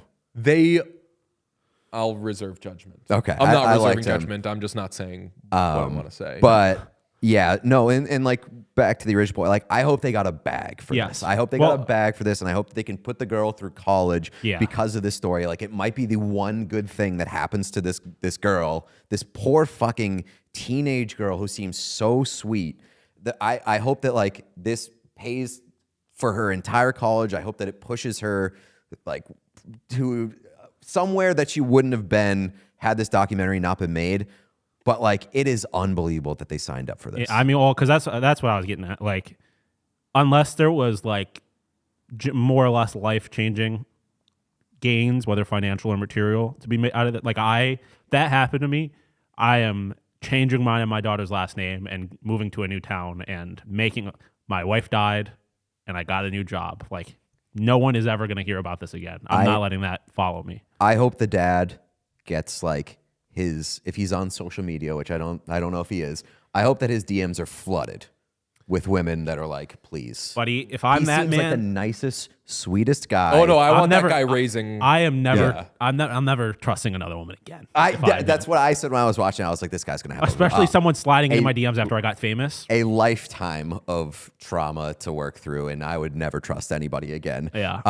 I'll reserve judgment. Okay. I'm not reserving judgment. I'm just not saying what I want to say. But yeah, no, and like back to the original point, like I hope they got a bag for this. I hope they got a bag for this, and I hope they can put the girl through college because of this story. Like it might be the one good thing that happens to this girl, this poor fucking teenage girl who seems so sweet. That I hope that like this pays for her entire college. I hope that it pushes her like to somewhere that she wouldn't have been had this documentary not been made. But like, it is unbelievable that they signed up for this. I mean, well, because that's what I was getting at. Like, unless there was like more or less life-changing gains, whether financial or material, to be made out of it. Like that happened to me. I am changing mine and my daughter's last name and moving to a new town and my wife died and I got a new job. Like, no one is ever going to hear about this again. I'm not letting that follow me. I hope the dad gets like if he's on social media, which I don't know if he is. I hope that his DMs are flooded with women that are like, please, buddy, if I'm that man, he seems like the nicest, sweetest guy. Oh no, I want that guy raising. I am never. Yeah. I'm never trusting another woman again. That's what I said when I was watching. I was like, this guy's gonna have, especially someone sliding into my DMs after I got famous. A lifetime of trauma to work through, and I would never trust anybody again. Yeah.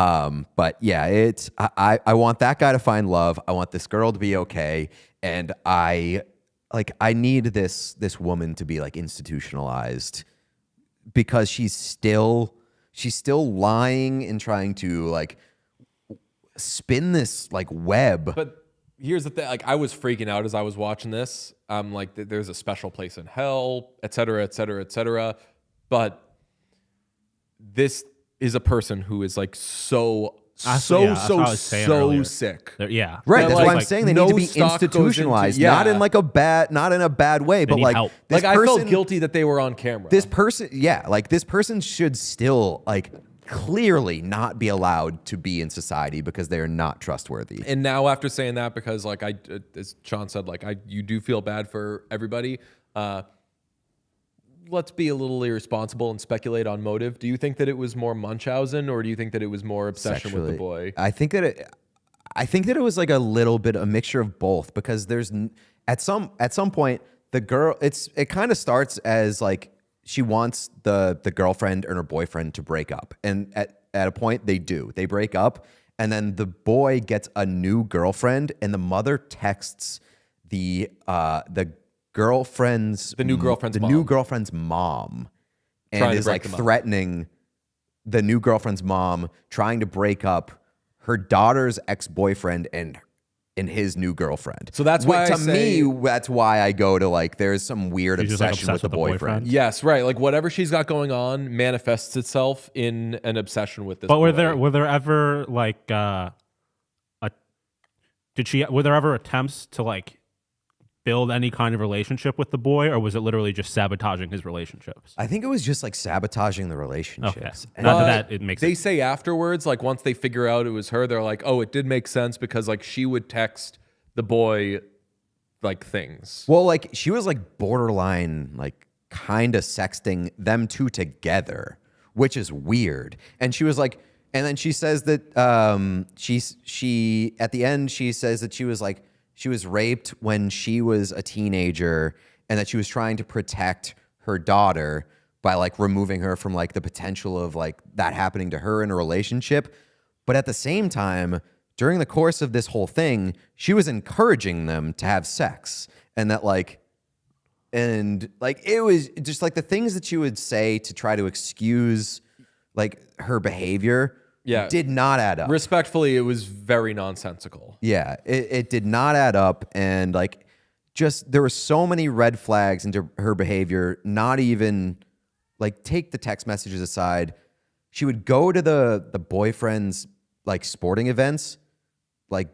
But yeah, I want that guy to find love. I want this girl to be okay, and I need this woman to be like institutionalized. Because she's still lying and trying to like spin this like web. But here's the thing: like, I was freaking out as I was watching this. Like, there's a special place in hell, et cetera, et cetera, et cetera. But this is a person who is like so sick. Yeah. Right. That's why I'm saying they need to be institutionalized. Not in a bad way, but like help. Like, I felt guilty that they were on camera. This person, this person should still like clearly not be allowed to be in society because they are not trustworthy. And now after saying that, because like as Sean said, like you do feel bad for everybody. Let's be a little irresponsible and speculate on motive. Do you think that it was more Munchausen, or do you think that it was more obsession with the boy? I think that it was like a little bit a mixture of both, because there's at some point the girl it kind of starts as like she wants the girlfriend and her boyfriend to break up, and at a point they break up, and then the boy gets a new girlfriend, and the mother texts the new girlfriend's mom, and is like threatening the new girlfriend's mom, trying to break up her daughter's ex-boyfriend and his new girlfriend. So that's why that's why I go to like, there's some weird obsession with the boyfriend. Yes, right. Like, whatever she's got going on manifests itself in an obsession with this. But boy. were there ever like were there ever attempts to like build any kind of relationship with the boy, or was it literally just sabotaging his relationships? I think it was just like sabotaging the relationships. Okay. Not that it makes They say afterwards, like once they figure out it was her, they're like, oh, it did make sense because like she would text the boy like things. Well, like she was like borderline, like kind of sexting them two together, which is weird. And she was like, and then she says that she at the end, she says that she was like, she was raped when she was a teenager, and that she was trying to protect her daughter by like removing her from like the potential of like that happening to her in a relationship. But at the same time, during the course of this whole thing, she was encouraging them to have sex, and that like, and like, it was just like the things that she would say to try to excuse like her behavior. Yeah, did not add up. Respectfully, it was very nonsensical. Yeah, it did not add up, and like, just there were so many red flags into her behavior. Not even like, take the text messages aside, she would go to the boyfriend's like sporting events, like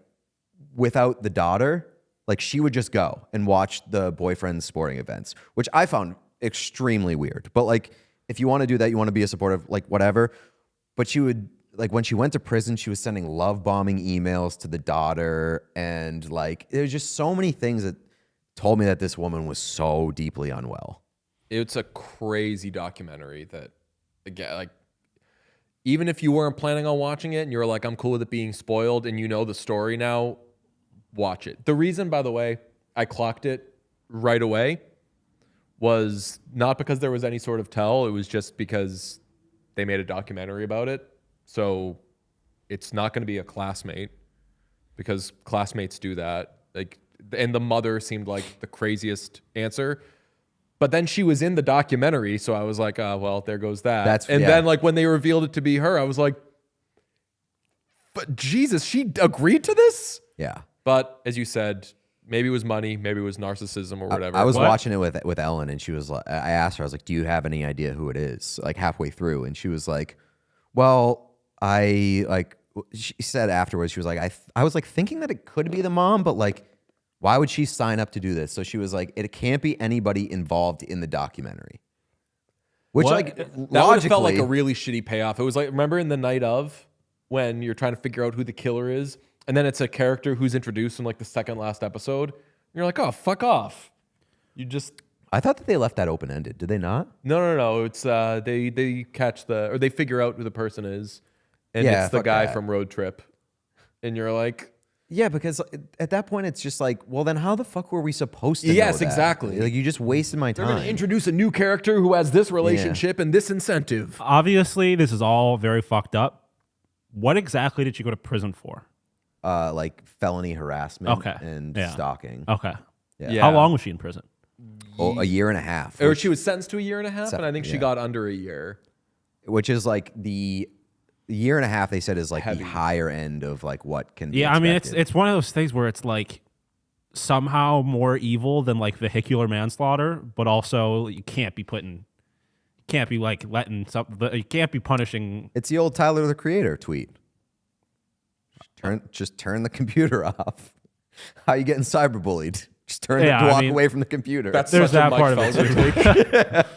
without the daughter. Like, she would just go and watch the boyfriend's sporting events, which I found extremely weird. But like, if you want to do that, you want to be a supportive, like whatever. But she would. Like, when she went to prison, she was sending love bombing emails to the daughter. And like, there's just so many things that told me that this woman was so deeply unwell. It's a crazy documentary that, again, like, even if you weren't planning on watching it and you're like, I'm cool with it being spoiled and you know the story now, watch it. The reason, by the way, I clocked it right away was not because there was any sort of tell. It was just because they made a documentary about it. So it's not going to be a classmate, because classmates do that. Like, and the mother seemed like the craziest answer, but then she was in the documentary. So I was like, well, there goes that. Then like when they revealed it to be her, I was like, but Jesus, she agreed to this? Yeah. But as you said, Maybe it was money. Maybe it was narcissism or whatever. I was watching it with Ellen, and she was like, I asked her, I was like, do you have any idea who it is? Like halfway through. And she was like, well, she said afterwards, she was like, I was like thinking that it could be the mom, but like, why would she sign up to do this? So she was like, it can't be anybody involved in the documentary. Which like that would have felt like a really shitty payoff. It was like, remember in The Night Of when you're trying to figure out who the killer is, and then it's a character who's introduced in like the second last episode. And you're like, oh, fuck off. I thought that they left that open ended. Did they not? No. It's they catch they figure out who the person is, and it's the guy from Road Trip, and you're like. Yeah, because at that point, it's just like, well, then how the fuck were we supposed to know Yes, that? exactly. Like, you just wasted my time. They're going to introduce a new character who has this relationship and this incentive. Obviously, this is all very fucked up. What exactly did she go to prison for? Like felony harassment and stalking. Okay. Yeah. How long was she in prison? Oh, a year and a half. Or she was sentenced to a year and a half, and I think she got under a year. Which is like the year and a half, they said, is like the higher end of like what can be expected. I mean, it's one of those things where it's like somehow more evil than like vehicular manslaughter, but also you can't be punishing. It's the old Tyler the Creator tweet. Just turn the computer off. How you getting cyberbullied? Just walk away from the computer. There's that part of it.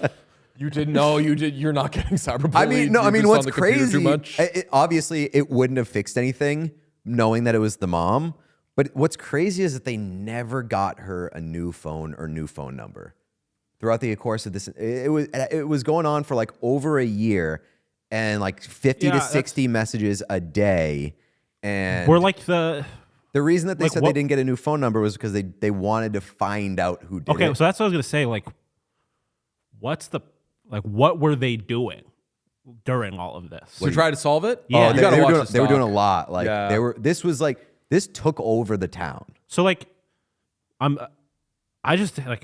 You didn't know. You're not getting cyberbullied. I mean, what's crazy? Too much. Obviously, it wouldn't have fixed anything knowing that it was the mom. But what's crazy is that they never got her a new phone or new phone number throughout the course of this. It was going on for like over a year, and like 50 to 60 messages a day. And we're like the reason that they said they didn't get a new phone number was because they wanted to find out who did it. Okay, so that's what I was gonna say. Like, what were they doing during all of this? To try to solve it? Yeah. Oh, they were doing a lot. Like this took over the town. So like, I just have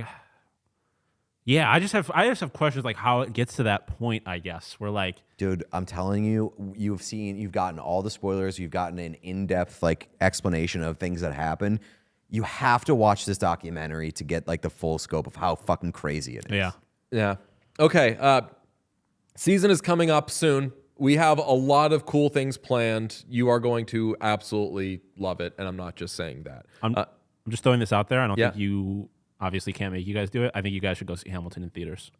questions like how it gets to that point, I guess. We're like, dude, I'm telling you, you've gotten all the spoilers, you've gotten an in-depth like explanation of things that happen. You have to watch this documentary to get like the full scope of how fucking crazy it is. Yeah. Okay. Season is coming up soon. We have a lot of cool things planned. You are going to absolutely love it, and I'm not just saying that. I'm just throwing this out there. I don't think you obviously can't make you guys do it. I think you guys should go see Hamilton in theaters.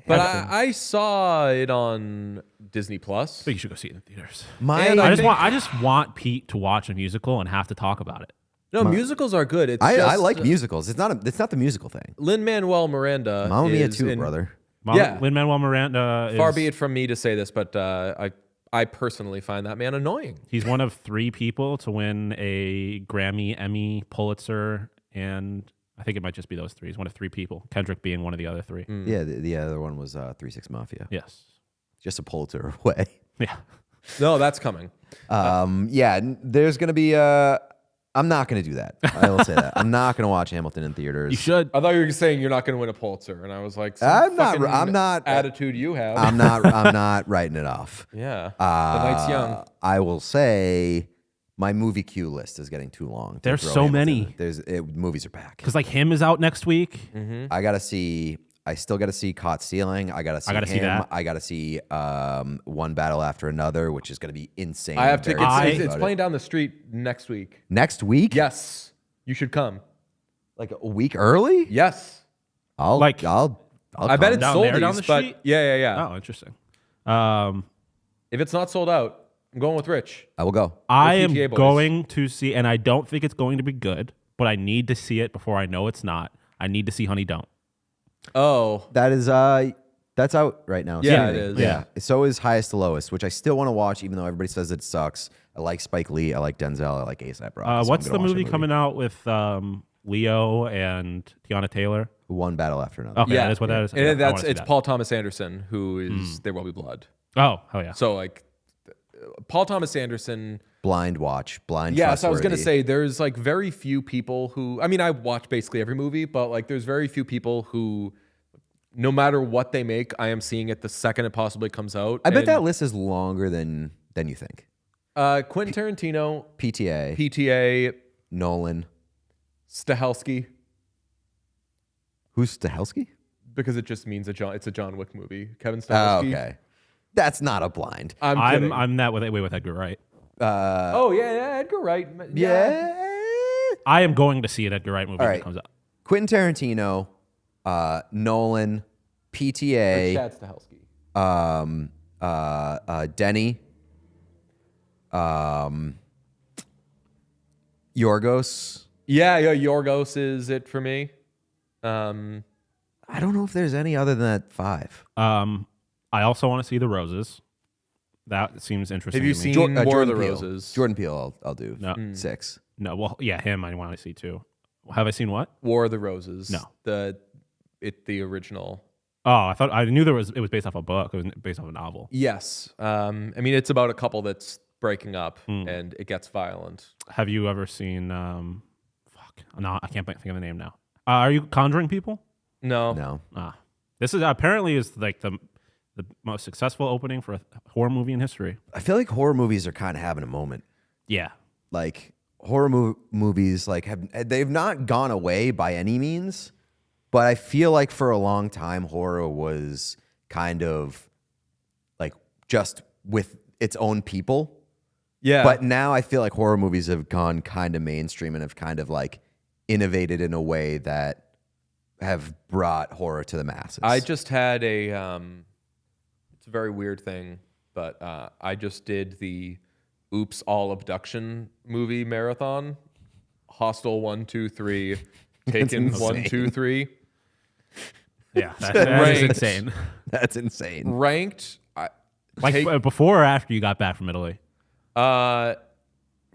But I saw it on Disney Plus. I think you should go see it in theaters. I just want Pete to watch a musical and have to talk about it. No, musicals are good. I like musicals. It's not the musical thing. Lin-Manuel Miranda. Mamma Mia too, brother. Lin-Manuel Miranda. Far be it from me to say this, but I personally find that man annoying. He's one of 3 people to win a Grammy, Emmy, Pulitzer, and I think it might just be those 3. He's one of 3 people. Kendrick being one of the other 3. Yeah, the other one was 3 6 Mafia. Yes. Just a Pulitzer away. Yeah. No, that's coming. There's going to be I'm not going to do that. I will say that. I'm not going to watch Hamilton in theaters. You should. I thought you were saying you're not going to win a Pulitzer, and I was like, I'm not attitude you have. I'm not writing it off. Yeah. The night's young. I will say my movie queue list is getting too long. There's so many. Movies are back. Because like Him is out next week. Mm-hmm. I still got to see Caught Stealing. I got to see Him. See that. I got to see One Battle After Another, which is going to be insane. I have tickets. It's playing down the street next week. Next week? Yes. You should come. Like a week early? Yes. I'll I bet it's sold down the street? Yeah. Oh, interesting. If it's not sold out, I'm going with Rich. I will go. I am going to see, and I don't think it's going to be good, but I need to see it before I know it's not. I need to see Honey Don't. Oh. That is that's out right now. Yeah, it is. Yeah. So is Highest to Lowest, which I still want to watch, even though everybody says it sucks. I like Spike Lee. I like Denzel. I like A$AP Rocky. What's the movie coming out with Leo and Tiana Taylor? One Battle After Another. Okay, that is what that is. And it's Paul Thomas Anderson, who is There Will Be Blood. Oh, hell yeah. So like Paul Thomas Anderson. Blind watch. Yeah, so I was going to say there's like very few people who, I mean, I watch basically every movie, but like there's very few people who, no matter what they make, I am seeing it the second it possibly comes out. I bet that list is longer than you think. Quentin Tarantino. PTA. PTA. Nolan. Stahelski. Who's Stahelski? Because it just means it's a John Wick movie. Kevin Stahelski. Okay. That's not a blind. I'm that way with Edgar Wright. Edgar Wright. Yeah. I am going to see an Edgar Wright movie when it comes out. Quentin Tarantino, Nolan, PTA, Chad Stahelski. Denny, Yorgos. Yeah, Yorgos is it for me. I don't know if there's any other than that 5. I also want to see The Roses. That seems interesting. Have you to me. seen War of the Peele. Roses? Jordan Peele, I'll do. No. 6. No, well, yeah, him I want to see too. Have I seen what? War of the Roses. No. The original. Oh, I knew it was based off a book. It was based off a novel. Yes. I mean, it's about a couple that's breaking up and it gets violent. Have you ever seen? No, I can't think of the name now. Are you Conjuring People? No. This is apparently like the most successful opening for a horror movie in history. I feel like horror movies are kind of having a moment. Yeah. Like horror movies, like they've not gone away by any means, but I feel like for a long time horror was kind of like just with its own people. Yeah. But now I feel like horror movies have gone kind of mainstream and have kind of like innovated in a way that have brought horror to the masses. I just had it's a very weird thing, but I just did the Oops All Abduction movie marathon. Hostel 1, 2, 3, Taken 1, 2, 3. Yeah, that is insane. That's insane. Ranked before or after you got back from Italy?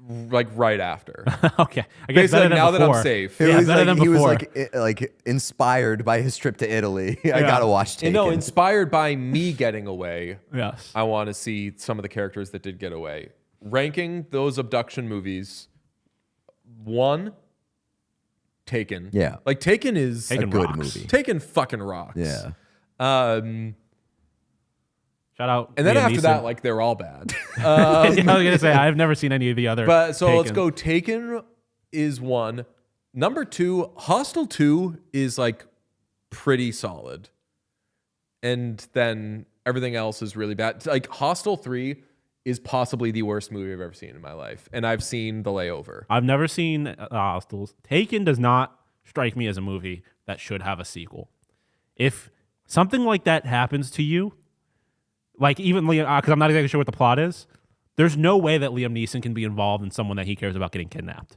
Like right after. Okay, I guess better than now before. that I'm safe. He was before. like inspired by his trip to Italy. I gotta watch Taken. No, inspired by me getting away. Yes, I want to see some of the characters that did get away. Ranking those abduction movies, 1, Taken. Yeah, like Taken is a good movie. Taken fucking rocks. Yeah. Shout out. And then Liam after Neeson. that, like they're all bad. I was gonna say I've never seen any of the other. But so let's Takens. go. Taken is 1. Number 2, Hostel 2 is like pretty solid, and then everything else is really bad. Like Hostel 3 is possibly the worst movie I've ever seen in my life, and I've seen The Layover. I've never seen Hostels. Taken does not strike me as a movie that should have a sequel. If something like that happens to you, like even Liam, because I'm not exactly sure what the plot is, there's no way that Liam Neeson can be involved in someone that he cares about getting kidnapped.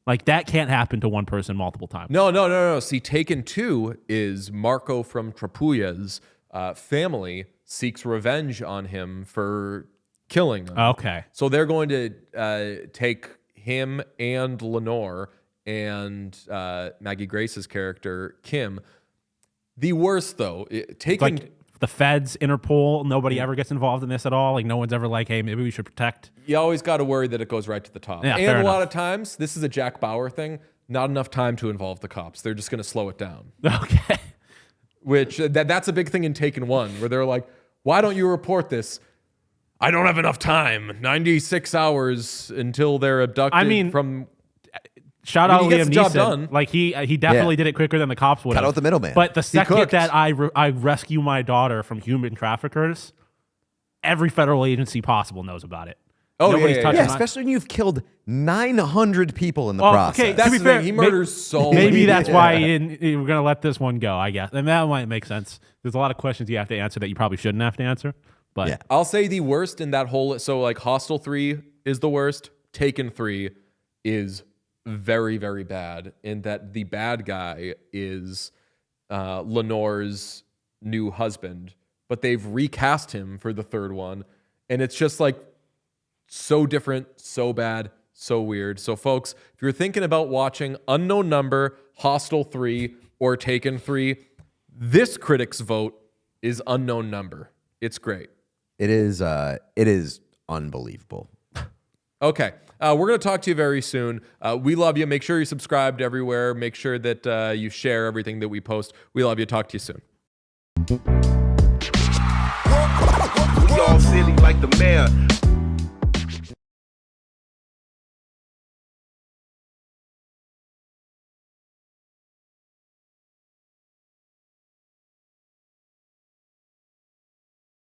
Like that can't happen to one person multiple times. No. See, Taken 2 is Marco from Trapulla's family seeks revenge on him for killing them. Okay. So they're going to take him and Lenore and Maggie Grace's character, Kim. The worst, though, Taken... Like the feds, Interpol, nobody ever gets involved in this at all. Like no one's ever like, hey, maybe we should protect. You always got to worry that it goes right to the top. Yeah, and a lot of times, this is a Jack Bauer thing, not enough time to involve the cops. They're just going to slow it down. Okay. Which, that's a big thing in Taken 1, where they're like, why don't you report this? I don't have enough time. 96 hours until they're abducted from... Shout out Liam Liam Neeson. Like he definitely did it quicker than the cops would have. Cut out the middleman. But the second that I rescue my daughter from human traffickers, every federal agency possible knows about it. Oh, Nobody's touching yeah, especially when you've killed 900 people in the process. Okay, that's to be the fair, thing. He murders so many. Maybe that's why we're going to let this one go, I guess. And that might make sense. There's a lot of questions you have to answer that you probably shouldn't have to answer. But yeah. I'll say the worst in that whole... So like Hostel 3 is the worst. Taken 3 is very, very bad in that the bad guy is Lenore's new husband, but they've recast him for the third one. And it's just like so different, so bad, so weird. So folks, if you're thinking about watching Unknown Number, Hostel 3, or Taken 3, this critic's vote is Unknown Number. It's great. It is unbelievable. Okay. We're going to talk to you very soon. We love you. Make sure you're subscribed everywhere. Make sure that you share everything that we post. We love you. Talk to you soon. We all silly like the mayor.